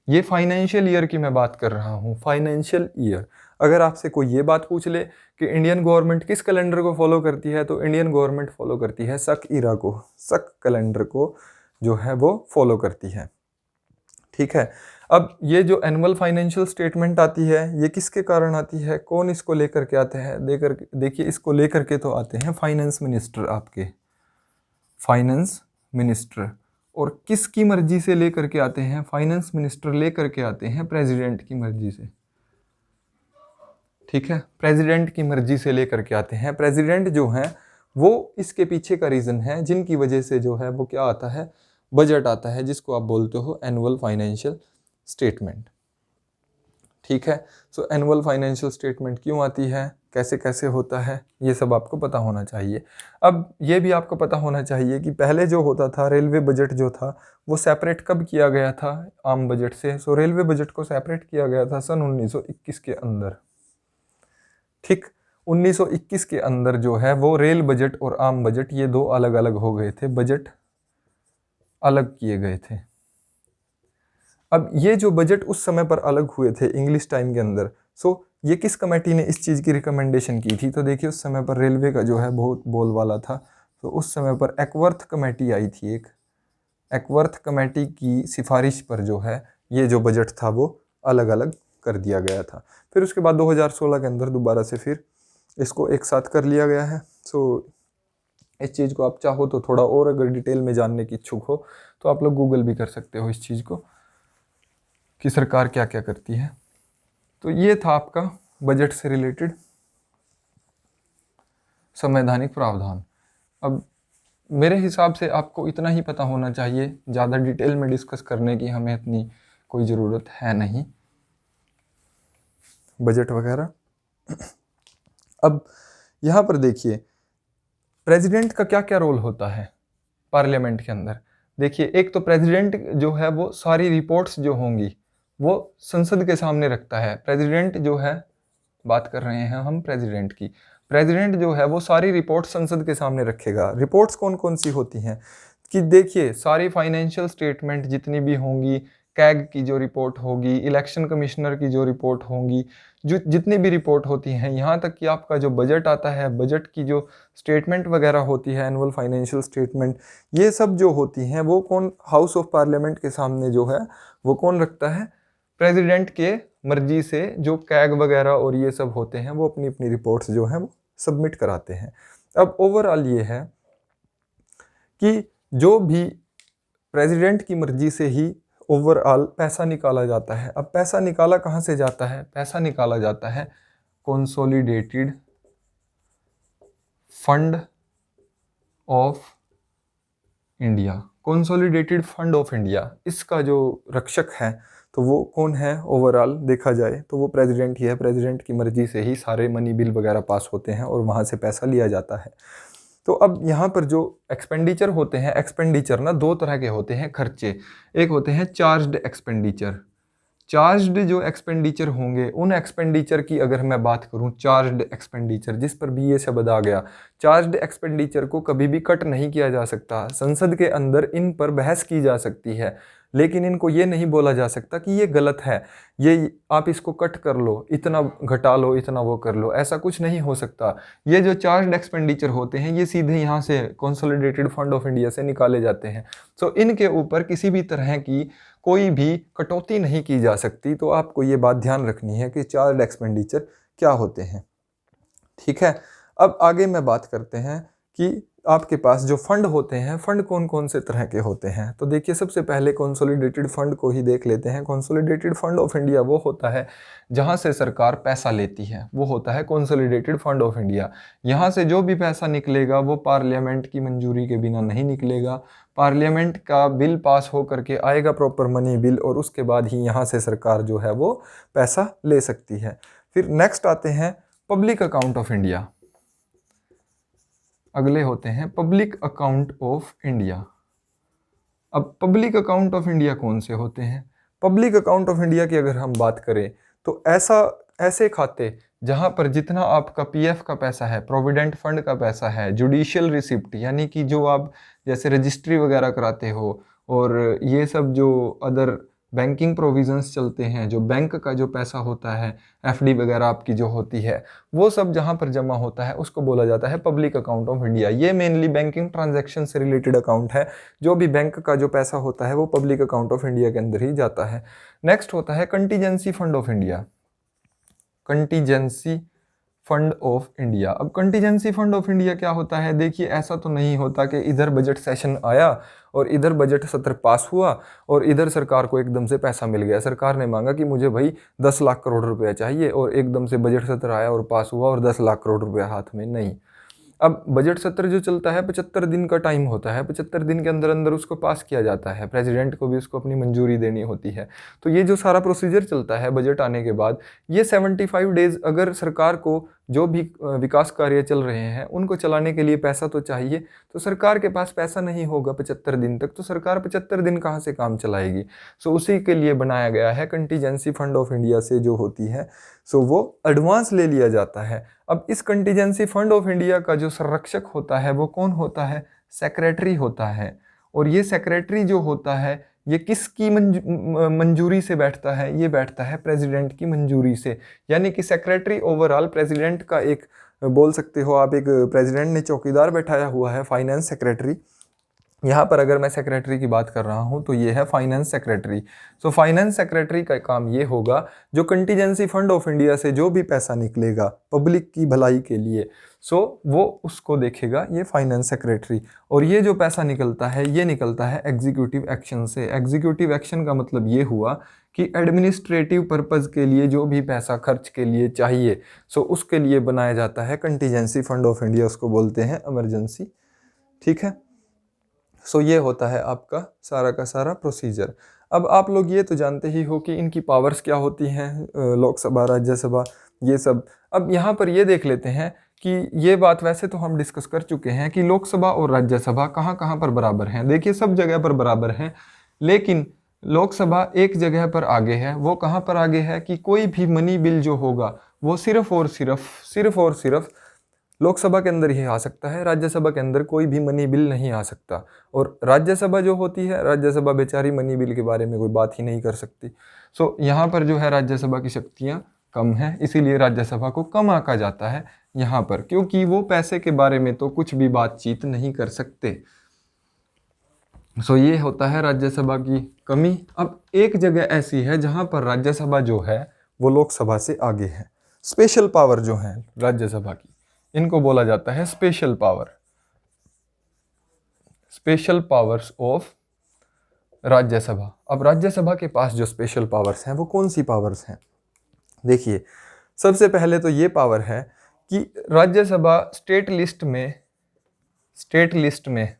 ये फाइनेंशियल ईयर की मैं बात कर रहा हूँ, फाइनेंशियल ईयर। अगर आपसे कोई ये बात पूछ ले कि इंडियन गवर्नमेंट किस कैलेंडर को फॉलो करती है, तो इंडियन गवर्नमेंट फॉलो करती है शक ईरा को, शक कैलेंडर को जो है वो फॉलो करती है। ठीक है। अब ये जो एनुअल फाइनेंशियल स्टेटमेंट आती है ये किसके कारण आती है, कौन इसको लेकर के आते हैं? देखिए, इसको लेकर के तो आते हैं फाइनेंस मिनिस्टर, आपके फाइनेंस मिनिस्टर। और किसकी मर्जी से लेकर के आते हैं? फाइनेंस मिनिस्टर लेकर के आते हैं प्रेसिडेंट की मर्जी से। ठीक है, प्रेसिडेंट की मर्जी से लेकर के आते हैं। प्रेसिडेंट जो है वो इसके पीछे का रीज़न है, जिनकी वजह से जो है वो क्या आता है, बजट आता है, जिसको आप बोलते हो एनुअल फाइनेंशियल स्टेटमेंट। ठीक है। सो एनुअल फाइनेंशियल स्टेटमेंट क्यों आती है, कैसे कैसे होता है, ये सब आपको पता होना चाहिए। अब ये भी आपको पता होना चाहिए कि पहले जो होता था रेलवे बजट जो था वो सेपरेट कब किया गया था आम बजट से? सो रेलवे बजट को सेपरेट किया गया था सन 1921 के अंदर। ठीक, 1921 के अंदर जो है वो रेल बजट और आम बजट ये दो अलग अलग हो गए थे, बजट अलग किए गए थे। अब ये जो बजट उस समय पर अलग हुए थे इंग्लिश टाइम के अंदर, सो ये किस कमेटी ने इस चीज़ की रिकमेंडेशन की थी? तो देखिए, उस समय पर रेलवे का जो है बहुत बोलबाला था, तो उस समय पर एक्वर्थ कमेटी आई थी एक। एक्वर्थ कमेटी की सिफारिश पर जो है ये जो बजट था वो अलग अलग कर दिया गया था। फिर उसके बाद 2016 के अंदर दोबारा से फिर इसको एक साथ कर लिया गया है। सो इस चीज़ को आप चाहो तो थोड़ा और अगर डिटेल में जानने की इच्छुक हो तो आप लोग गूगल भी कर सकते हो इस चीज़ को कि सरकार क्या क्या करती है। तो ये था आपका बजट से रिलेटेड संवैधानिक प्रावधान। अब मेरे हिसाब से आपको इतना ही पता होना चाहिए, ज़्यादा डिटेल में डिस्कस करने की हमें इतनी कोई ज़रूरत है नहीं, बजट वगैरह। अब यहाँ पर देखिए, प्रेसिडेंट का क्या क्या रोल होता है पार्लियामेंट के अंदर। देखिए, एक तो प्रेसिडेंट जो है वो सारी रिपोर्ट्स जो होंगी वो संसद के सामने रखता है। प्रेसिडेंट जो है, बात कर रहे हैं हम प्रेसिडेंट की, प्रेसिडेंट जो है वो सारी रिपोर्ट संसद के सामने रखेगा। रिपोर्ट्स कौन कौन सी होती हैं कि देखिए, सारी फाइनेंशियल स्टेटमेंट जितनी भी होंगी, कैग की जो रिपोर्ट होगी, इलेक्शन कमिश्नर की जो रिपोर्ट होंगी, जो जितनी भी रिपोर्ट होती हैं, यहाँ तक कि आपका जो बजट आता है, बजट की जो स्टेटमेंट वगैरह होती है, एनुअल फाइनेंशियल स्टेटमेंट, ये सब जो होती हैं वो कौन, हाउस ऑफ पार्लियामेंट के सामने जो है वो कौन रखता है? प्रेसिडेंट के मर्जी से जो कैग वगैरह और ये सब होते हैं वो अपनी अपनी रिपोर्ट्स जो हैं वो सबमिट कराते हैं। अब ओवरऑल ये है कि जो भी प्रेसिडेंट की मर्जी से ही ओवरऑल पैसा निकाला जाता है। अब पैसा निकाला कहाँ से जाता है? पैसा निकाला जाता है consolidated fund of India. Consolidated fund of India, इसका जो रक्षक है तो वो कौन है? ओवरऑल देखा जाए तो वो प्रेसिडेंट ही है। प्रेसिडेंट की मर्जी से ही सारे मनी बिल वगैरह पास होते हैं और वहाँ से पैसा लिया जाता है। तो अब यहाँ पर जो एक्सपेंडिचर होते हैं, एक्सपेंडिचर ना दो तरह के होते हैं खर्चे। एक होते हैं चार्ज्ड एक्सपेंडिचर। चार्ज्ड जो एक्सपेंडिचर होंगे, उन एक्सपेंडिचर की अगर मैं बात करूं, चार्ज्ड एक्सपेंडिचर जिस पर भी ये शब्द आ गया, चार्ज्ड एक्सपेंडिचर को कभी भी कट नहीं किया जा सकता। संसद के अंदर इन पर बहस की जा सकती है, लेकिन इनको ये नहीं बोला जा सकता कि ये गलत है, ये आप इसको कट कर लो, इतना घटा लो, इतना वो कर लो, ऐसा कुछ नहीं हो सकता। ये जो चार्ज्ड एक्सपेंडिचर होते हैं ये सीधे यहाँ से कंसोलिडेटेड फंड ऑफ इंडिया से निकाले जाते हैं। सो इनके ऊपर किसी भी तरह की कोई भी कटौती नहीं की जा सकती। तो आपको ये बात ध्यान रखनी है कि चार्ज्ड एक्सपेंडिचर क्या होते हैं। ठीक है। अब आगे मैं बात करते हैं कि आपके पास जो फंड होते हैं, फंड कौन कौन से तरह के होते हैं, तो देखिए सबसे पहले कंसोलिडेटेड फंड को ही देख लेते हैं। कंसोलिडेटेड फंड ऑफ इंडिया वो होता है जहां से सरकार पैसा लेती है, वो होता है कंसोलिडेटेड फंड ऑफ इंडिया। यहाँ से जो भी पैसा निकलेगा वो पार्लियामेंट की मंजूरी के बिना नहीं निकलेगा। पार्लियामेंट का बिल पास हो करके आएगा, प्रॉपर मनी बिल, और उसके बाद ही यहाँ से सरकार जो है वो पैसा ले सकती है। फिर नेक्स्ट आते हैं पब्लिक अकाउंट ऑफ इंडिया। अगले होते हैं पब्लिक अकाउंट ऑफ इंडिया। अब पब्लिक अकाउंट ऑफ इंडिया कौन से होते हैं? पब्लिक अकाउंट ऑफ इंडिया की अगर हम बात करें तो ऐसे खाते जहां पर जितना आपका पीएफ का पैसा है, प्रोविडेंट फंड का पैसा है, जुडिशियल रिसिप्ट यानी कि जो आप जैसे रजिस्ट्री वगैरह कराते हो, और ये सब जो अदर बैंकिंग प्रोविजंस चलते हैं, जो बैंक का जो पैसा होता है, एफडी वगैरह आपकी जो होती है, वो सब जहां पर जमा होता है उसको बोला जाता है पब्लिक अकाउंट ऑफ इंडिया। ये मेनली बैंकिंग ट्रांजैक्शन से रिलेटेड अकाउंट है। जो भी बैंक का जो पैसा होता है वो पब्लिक अकाउंट ऑफ इंडिया के अंदर ही जाता है। नेक्स्ट होता है contingency fund of India. Contingency fund of India. अब कंटीजेंसी फंड ऑफ इंडिया क्या होता है? देखिए ऐसा तो नहीं होता कि इधर बजट सेशन आया और इधर बजट सत्र पास हुआ और इधर सरकार को एकदम से पैसा मिल गया। सरकार ने मांगा कि मुझे भाई 10 लाख करोड़ रुपया चाहिए, और एकदम से बजट सत्र आया और पास हुआ और 10 लाख करोड़ रुपया हाथ में नहीं। अब बजट सत्र जो चलता है 75 दिन का टाइम होता है, 75 दिन के अंदर अंदर उसको पास किया जाता है। प्रेसिडेंट को भी उसको अपनी मंजूरी देनी होती है। तो ये जो सारा प्रोसीजर चलता है बजट आने के बाद, ये 75 डेज अगर सरकार को जो भी विकास कार्य चल रहे हैं उनको चलाने के लिए पैसा तो चाहिए। तो सरकार के पास पैसा नहीं होगा 75 दिन तक, तो सरकार 75 दिन कहाँ से काम चलाएगी? सो उसी के लिए बनाया गया है कंटीजेंसी फंड ऑफ इंडिया से जो होती है, सो वो एडवांस ले लिया जाता है। अब इस कंटीजेंसी फंड ऑफ इंडिया का जो संरक्षक होता है वो कौन होता है? सेक्रेटरी होता है। और ये सेक्रेटरी जो होता है ये किसकी मंजूरी से बैठता है? ये बैठता है प्रेसिडेंट की मंजूरी से। यानी कि सेक्रेटरी ओवरऑल प्रेसिडेंट का एक, बोल सकते हो आप, एक प्रेसिडेंट ने चौकीदार बैठाया हुआ है, फाइनेंस सेक्रेटरी। यहाँ पर अगर मैं सेक्रेटरी की बात कर रहा हूँ तो ये है finance secretary. So finance secretary का काम ये होगा, जो कंटीजेंसी फंड ऑफ इंडिया से जो भी पैसा निकलेगा पब्लिक की भलाई के लिए, सो वो उसको देखेगा ये फाइनेंस सेक्रेटरी। और ये जो पैसा निकलता है ये निकलता है एग्जीक्यूटिव एक्शन से। एग्जीक्यूटिव एक्शन का मतलब ये हुआ कि एडमिनिस्ट्रेटिव पर्पज़ के लिए जो भी पैसा खर्च के लिए चाहिए, सो उसके लिए बनाया जाता है कंटीजेंसी फंड ऑफ इंडिया, उसको बोलते हैं इमरजेंसी। ठीक है, सो ये होता है आपका सारा का सारा प्रोसीजर। अब आप लोग ये तो जानते ही हो कि इनकी पावर्स क्या होती हैं, लोकसभा, राज्यसभा, ये सब। अब यहाँ पर ये देख लेते हैं कि ये बात वैसे तो हम डिस्कस कर चुके हैं कि लोकसभा और राज्यसभा कहाँ कहाँ पर बराबर हैं। देखिए सब जगह पर बराबर हैं, लेकिन लोकसभा एक जगह पर आगे है। वो कहाँ पर आगे है कि कोई भी मनी बिल जो होगा वो सिर्फ और सिर्फ लोकसभा के अंदर ही आ सकता है, राज्यसभा के अंदर कोई भी मनी बिल नहीं आ सकता। और राज्यसभा जो होती है, राज्यसभा बेचारी मनी बिल के बारे में कोई बात ही नहीं कर सकती। सो यहाँ पर जो है राज्यसभा की शक्तियाँ कम हैं, इसीलिए राज्यसभा को कम आंका जाता है यहाँ पर, क्योंकि वो पैसे के बारे में तो कुछ भी बातचीत नहीं कर सकते। सो ये होता है राज्यसभा की कमी। अब एक जगह ऐसी है जहाँ पर राज्यसभा जो है वो लोकसभा से आगे है। स्पेशल पावर जो है राज्यसभा की, इनको बोला जाता है special power, special powers of Rajya Sabha. अब राज्यसभा के पास जो स्पेशल पावर्स हैं वो कौन सी पावर्स हैं? देखिए सबसे पहले तो ये पावर है कि राज्यसभा स्टेट लिस्ट में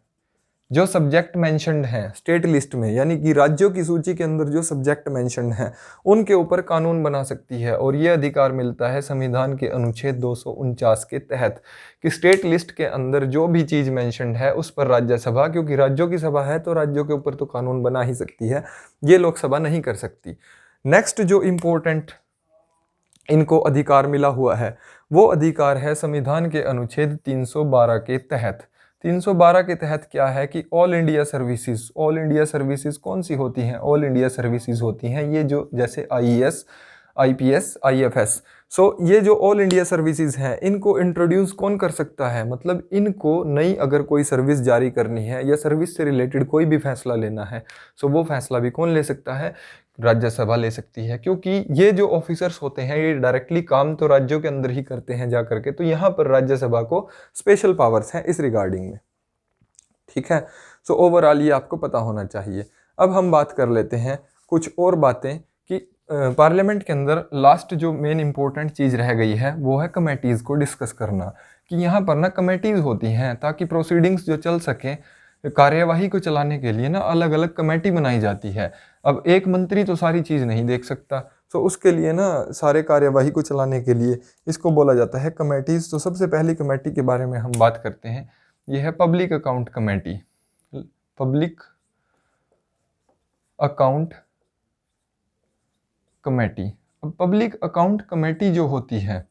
जो सब्जेक्ट मेंशन्ड हैं, स्टेट लिस्ट में यानी कि राज्यों की सूची के अंदर जो सब्जेक्ट मेंशन्ड हैं उनके ऊपर कानून बना सकती है। और ये अधिकार मिलता है संविधान के अनुच्छेद 249 के तहत कि स्टेट लिस्ट के अंदर जो भी चीज़ मेंशन्ड है उस पर राज्यसभा, क्योंकि राज्यों की सभा है तो राज्यों के ऊपर तो कानून बना ही सकती है, ये लोकसभा नहीं कर सकती। नेक्स्ट जो इम्पोर्टेंट इनको अधिकार मिला हुआ है वो अधिकार है संविधान के अनुच्छेद 312 के तहत। 312 के तहत क्या है कि ऑल इंडिया सर्विसेज कौन सी होती हैं? ऑल इंडिया सर्विसेज होती हैं ये जो जैसे IAS, IPS, IFS। सो ये जो ऑल इंडिया सर्विसेज हैं इनको इंट्रोड्यूस कौन कर सकता है? मतलब इनको नई अगर कोई सर्विस जारी करनी है या सर्विस से रिलेटेड कोई भी फैसला लेना है, सो वो फैसला भी कौन ले सकता है? राज्यसभा ले सकती है, क्योंकि ये जो ऑफिसर्स होते हैं ये डायरेक्टली काम तो राज्यों के अंदर ही करते हैं जा करके। तो यहाँ पर राज्यसभा को स्पेशल पावर्स हैं इस रिगार्डिंग में। ठीक है। सो ओवरऑल ये आपको पता होना चाहिए। अब हम बात कर लेते हैं कुछ और बातें कि पार्लियामेंट के अंदर लास्ट जो मेन इंपॉर्टेंट चीज़ रह गई है वो है कमेटीज़ को डिस्कस करना, कि यहाँ पर ना कमेटीज़ होती हैं ताकि प्रोसीडिंग्स जो चल सकें, कार्यवाही को चलाने के लिए ना अलग अलग कमेटी बनाई जाती है। अब एक मंत्री तो सारी चीज़ नहीं देख सकता, तो उसके लिए ना सारे कार्यवाही को चलाने के लिए इसको बोला जाता है कमेटीज़। तो सबसे पहली कमेटी के बारे में हम बात करते हैं, ये है public account committee. Public account committee. अब पब्लिक अकाउंट कमेटी जो होती है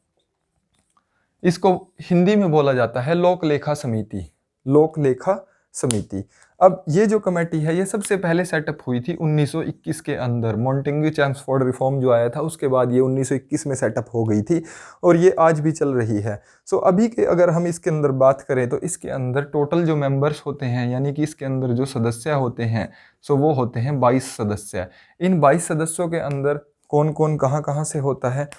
इसको हिंदी में बोला जाता है लोक लेखा समिति। लोक लेखा समिति। अब ये जो कमेटी है ये सबसे पहले सेटअप हुई थी 1921 के अंदर, मॉन्टेग्यू चैम्सफोर्ड रिफॉर्म जो आया था उसके बाद ये 1921 में सेटअप हो गई थी और ये आज भी चल रही है। सो अभी के अगर हम इसके अंदर बात करें तो इसके अंदर टोटल जो मेंबर्स होते हैं, यानी कि इसके अंदर जो सदस्य होते हैं, सो वो होते हैं 22 सदस्य। इन 22 सदस्यों के अंदर कौन कौन कहाँ कहाँ से होता है?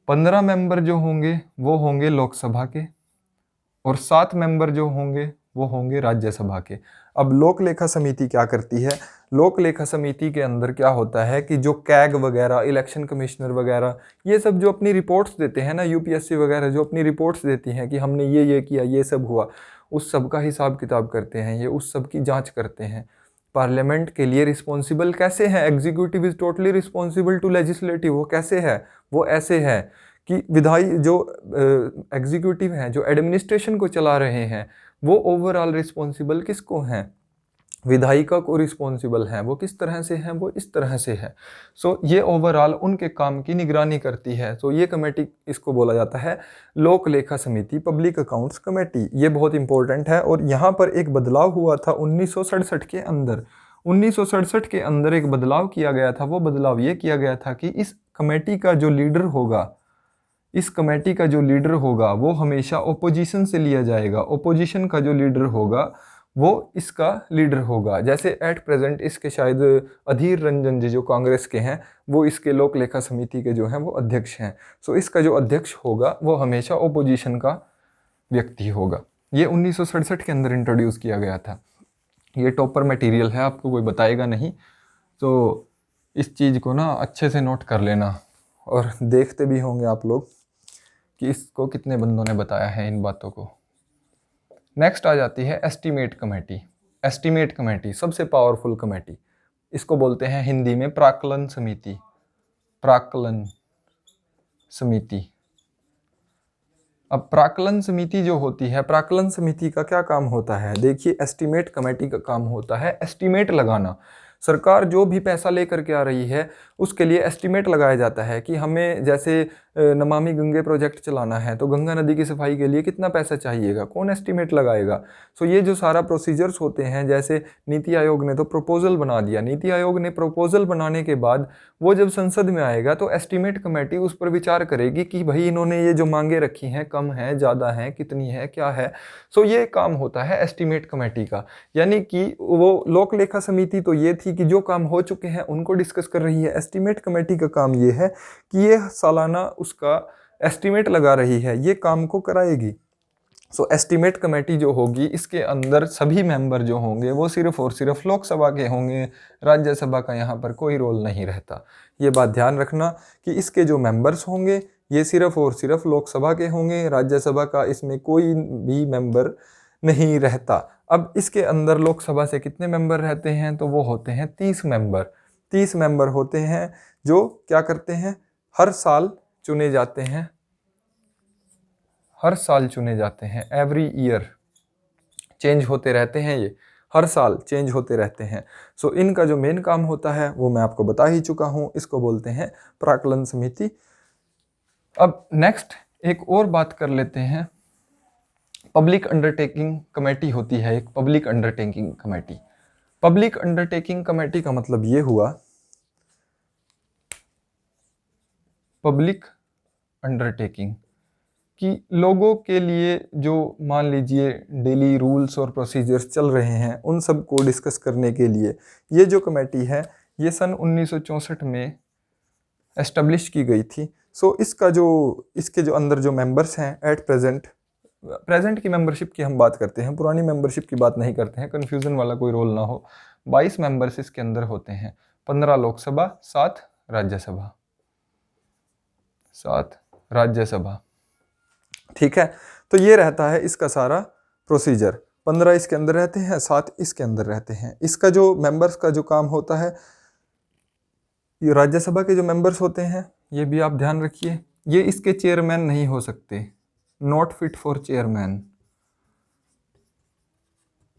15 मेंबर जो होंगे वो होंगे लोकसभा के और 7 मेंबर जो होंगे वो होंगे राज्यसभा के। अब लोक लेखा समिति क्या करती है? लोक लेखा समिति के अंदर क्या होता है कि जो कैग वगैरह, इलेक्शन कमिश्नर वगैरह, ये सब जो अपनी रिपोर्ट्स देते हैं ना, यूपीएससी वगैरह जो अपनी रिपोर्ट्स देती हैं कि हमने ये किया, ये सब हुआ, उस सब का हिसाब किताब करते हैं, ये उस सब की जाँच करते हैं। पार्लियामेंट के लिए रिस्पॉन्सिबल कैसे है? Executive is totally responsible to legislative. वो कैसे है? वो ऐसे है कि विधायी जो एग्जीक्यूटिव हैं, जो एडमिनिस्ट्रेशन को चला रहे हैं, वो ओवरऑल रिस्पॉन्सिबल किसको हैं? विधायिका को रिस्पॉन्सिबल हैं। वो किस तरह से हैं? वो इस तरह से है। सो ये ओवरऑल उनके काम की निगरानी करती है। सो ये कमेटी, इसको बोला जाता है लोक लेखा समिति, पब्लिक अकाउंट्स कमेटी। ये बहुत इंपॉर्टेंट है और यहाँ पर एक बदलाव हुआ था 1967 के अंदर। 1967 के अंदर एक बदलाव किया गया था। वो बदलाव ये किया गया था कि इस कमेटी का जो लीडर होगा, इस कमेटी का जो लीडर होगा वो हमेशा ओपोजिशन से लिया जाएगा। ओपोजिशन का जो लीडर होगा वो इसका लीडर होगा। जैसे एट प्रेजेंट इसके शायद अधीर रंजन जी जो कांग्रेस के हैं, वो इसके लोक लेखा समिति के जो हैं वो अध्यक्ष हैं। सो इसका जो अध्यक्ष होगा वो हमेशा ओपोजिशन का व्यक्ति होगा। ये 1967 के अंदर इंट्रोड्यूस किया गया था। ये टॉपर मटेरियल है, आपको कोई बताएगा नहीं, तो इस चीज़ को ना अच्छे से नोट कर लेना और देखते भी होंगे आप लोग कि इसको कितने बंदों ने बताया है इन बातों को। नेक्स्ट आ जाती है एस्टीमेट कमेटी। एस्टीमेट कमेटी सबसे पावरफुल कमेटी, इसको बोलते हैं हिंदी में प्राक्कलन समिति। प्राक्कलन समिति। अब प्राक्कलन समिति जो होती है, प्राक्कलन समिति का क्या काम होता है? देखिए, एस्टीमेट कमेटी का काम होता है एस्टीमेट लगाना। सरकार जो भी पैसा लेकर के आ रही है उसके लिए एस्टीमेट लगाया जाता है कि हमें जैसे नमामि गंगे प्रोजेक्ट चलाना है तो गंगा नदी की सफाई के लिए कितना पैसा चाहिएगा, कौन एस्टीमेट लगाएगा? सो ये जो सारा प्रोसीजर्स होते हैं, जैसे नीति आयोग ने तो प्रपोजल बना दिया, नीति आयोग ने प्रपोजल बनाने के बाद वो जब संसद में आएगा तो एस्टीमेट कमेटी उस पर विचार करेगी कि भाई इन्होंने ये जो मांगे रखी हैं कम है, ज़्यादा है, कितनी है, क्या है। सो ये काम होता है एस्टीमेट कमेटी का। यानी कि वो लोक लेखा समिति तो ये थी कि जो काम हो चुके हैं उनको डिस्कस कर रही है। एस्टीमेट कमेटी का काम ये है कि ये सालाना उसका एस्टीमेट लगा रही है, ये काम को कराएगी। सो एस्टीमेट कमेटी जो होगी इसके अंदर सभी मेंबर जो होंगे वो सिर्फ और सिर्फ लोकसभा के होंगे, राज्यसभा का यहाँ पर कोई रोल नहीं रहता। ये बात ध्यान रखना कि इसके जो मेंबर्स होंगे ये सिर्फ और सिर्फ लोकसभा के होंगे, राज्यसभा का इसमें कोई भी मेंबर नहीं रहता। अब इसके अंदर लोकसभा से कितने मेंबर रहते हैं? तो वो होते हैं 30 मेंबर। 30 मेंबर होते हैं जो क्या करते हैं, हर साल चुने जाते हैं। हर साल चुने जाते हैं, एवरी ईयर चेंज होते रहते हैं, ये हर साल चेंज होते रहते हैं। सो इनका जो मेन काम होता है वो मैं आपको बता ही चुका हूँ, इसको बोलते हैं प्राक्कलन समिति। अब नेक्स्ट एक और बात कर लेते हैं, पब्लिक अंडरटेकिंग कमेटी होती है एक, public undertaking committee. Public undertaking committee का मतलब ये हुआ, पब्लिक अंडरटेकिंग कि लोगों के लिए जो मान लीजिए डेली रूल्स और प्रोसीजर्स चल रहे हैं उन सब को डिस्कस करने के लिए ये जो कमेटी है ये सन 1964 में एस्टेब्लिश की गई थी। सो इसका जो इसके जो अंदर जो मेंबर्स हैं एट प्रेजेंट प्रेजेंट की मेंबरशिप की हम बात करते हैं, पुरानी मेंबरशिप की बात नहीं करते हैं, कन्फ्यूज़न वाला कोई रोल ना हो। 22 मेंबर्स इसके अंदर होते हैं, 15 लोकसभा, 7 राज्यसभा, 7 राज्यसभा। ठीक है, तो ये रहता है इसका सारा प्रोसीजर। 15 इसके अंदर रहते हैं, 7 इसके अंदर रहते हैं। इसका जो मेंबर्स का जो काम होता है, ये राज्यसभा के जो मेंबर्स होते हैं, ये भी आप ध्यान रखिए, ये इसके चेयरमैन नहीं हो सकते, नॉट फिट फॉर चेयरमैन।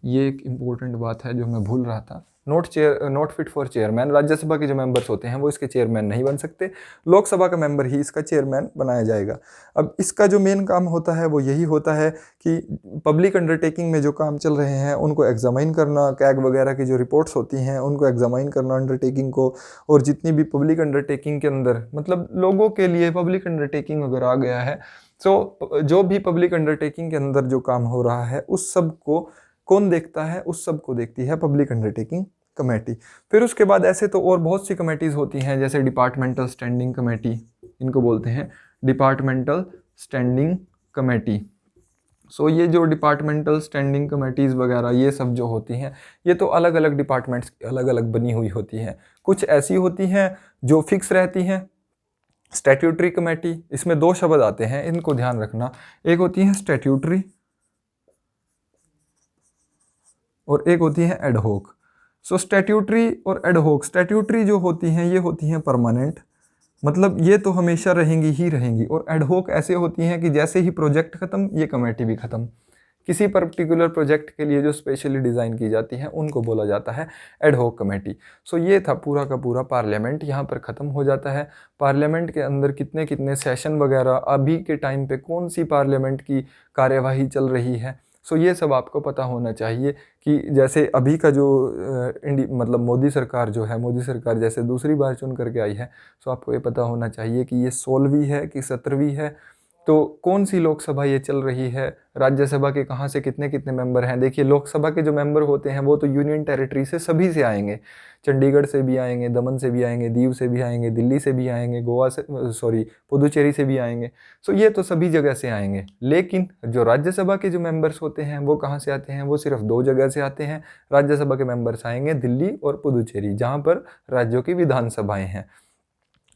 ये एक इम्पोर्टेंट बात है जो मैं भूल रहा था, not fit for chairman. Rajya Sabha के जो मेंबर्स होते हैं वो इसके चेयरमैन नहीं बन सकते, लोकसभा का मेंबर ही इसका चेयरमैन बनाया जाएगा। अब इसका जो मेन काम होता है वो यही होता है कि पब्लिक अंडरटेकिंग में जो काम चल रहे हैं उनको एग्जामाइन करना, कैग वगैरह की जो रिपोर्ट्स होती हैं उनको एग्जामाइन करना अंडरटेकिंग को, और जितनी भी पब्लिक अंडरटेकिंग के अंदर मतलब लोगों के लिए पब्लिक अंडरटेकिंग अगर आ गया है, तो जो भी पब्लिक अंडरटेकिंग के अंदर जो काम हो रहा है उस सब को कौन देखता है, उस सब को देखती है पब्लिक अंडरटेकिंग कमेटी। फिर उसके बाद ऐसे तो और बहुत सी कमेटीज़ होती हैं, जैसे डिपार्टमेंटल स्टैंडिंग कमेटी, इनको बोलते हैं डिपार्टमेंटल स्टैंडिंग कमेटी। सो ये जो डिपार्टमेंटल स्टैंडिंग कमेटीज़ वगैरह ये सब जो होती हैं, ये तो अलग अलग डिपार्टमेंट्स की अलग अलग बनी हुई होती हैं। कुछ ऐसी होती हैं जो फिक्स रहती हैं। स्टैट्यूटरी कमेटी, इसमें 2 शब्द आते हैं, इनको ध्यान रखना, एक होती है स्टैट्यूटरी और एक होती है एडहोक। सो स्टैट्यूटरी और एडहोक, स्टैट्यूटरी जो होती हैं ये होती हैं परमानेंट, मतलब ये तो हमेशा रहेंगी ही रहेंगी, और एडहोक ऐसे होती हैं कि जैसे ही प्रोजेक्ट ख़त्म ये कमेटी भी ख़त्म। किसी पर्टिकुलर प्रोजेक्ट के लिए जो स्पेशली डिज़ाइन की जाती हैं उनको बोला जाता है एडहोक कमेटी। सो ये था पूरा का पूरा पार्लियामेंट, यहाँ पर ख़त्म हो जाता है। पार्लियामेंट के अंदर कितने कितने सेशन वगैरह, अभी के टाइम पे कौन सी पार्लियामेंट की कार्यवाही चल रही है, सो ये सब आपको पता होना चाहिए। कि जैसे अभी का जो मतलब मोदी सरकार जो है, मोदी सरकार जैसे दूसरी बार चुन करके आई है, सो आपको ये पता होना चाहिए कि ये 16वीं है कि 17वीं है, तो कौन सी लोकसभा ये चल रही है, राज्यसभा के कहाँ से कितने कितने मेंबर हैं। देखिए लोकसभा के जो मेंबर होते हैं वो तो यूनियन टेरिटरी से सभी से आएंगे, चंडीगढ़ से भी आएंगे, दमन से भी आएंगे, दीव से भी आएंगे, दिल्ली से भी आएंगे, गोवा से पुदुचेरी से भी आएंगे। सो ये तो सभी जगह से आएंगे। लेकिन जो राज्यसभा के जो मेंबर्स होते हैं वो कहाँ से आते हैं, वो सिर्फ 2 जगह से आते हैं। राज्यसभा के मेंबर्स आएंगे दिल्ली और पुदुचेरी, जहाँ पर राज्यों की विधानसभाएं हैं।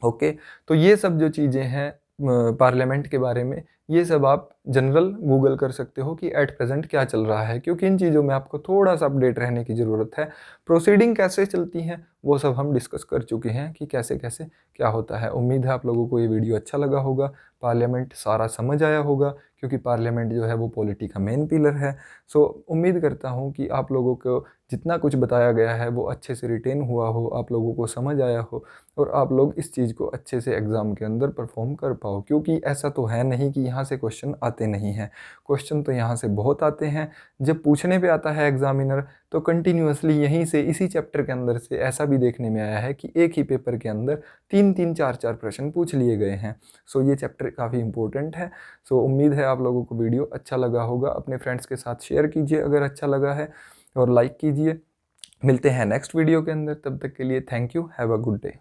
ओके, तो ये सब जो चीज़ें हैं पार्लियामेंट के बारे में, ये सब आप जनरल गूगल कर सकते हो कि एट प्रेजेंट क्या चल रहा है, क्योंकि इन चीज़ों में आपको थोड़ा सा अपडेट रहने की ज़रूरत है। प्रोसीडिंग कैसे चलती हैं वो सब हम डिस्कस कर चुके हैं कि कैसे कैसे क्या होता है। उम्मीद है आप लोगों को ये वीडियो अच्छा लगा होगा, पार्लियामेंट सारा समझ आया होगा, क्योंकि पार्लियामेंट जो है वो पॉलिटी का मेन पिलर है। सो उम्मीद करता हूँ कि आप लोगों को जितना कुछ बताया गया है वो अच्छे से रिटेन हुआ हो, आप लोगों को समझ आया हो, और आप लोग इस चीज़ को अच्छे से एग्ज़ाम के अंदर परफॉर्म कर पाओ। क्योंकि ऐसा तो है नहीं कि यहाँ से क्वेश्चन आते नहीं हैं, क्वेश्चन तो यहाँ से बहुत आते हैं। जब पूछने पे आता है एग्जामिनर तो कंटिन्यूअसली यहीं से, इसी चैप्टर के अंदर से ऐसा भी देखने में आया है कि एक ही पेपर के अंदर 3-3, 4-4 प्रश्न पूछ लिए गए हैं। सो ये चैप्टर काफ़ी इंपॉर्टेंट है। सो उम्मीद है आप लोगों को वीडियो अच्छा लगा होगा। अपने फ्रेंड्स के साथ शेयर कीजिए अगर अच्छा लगा है, और लाइक कीजिए। मिलते हैं नेक्स्ट वीडियो के अंदर, तब तक के लिए thank you, have a good day.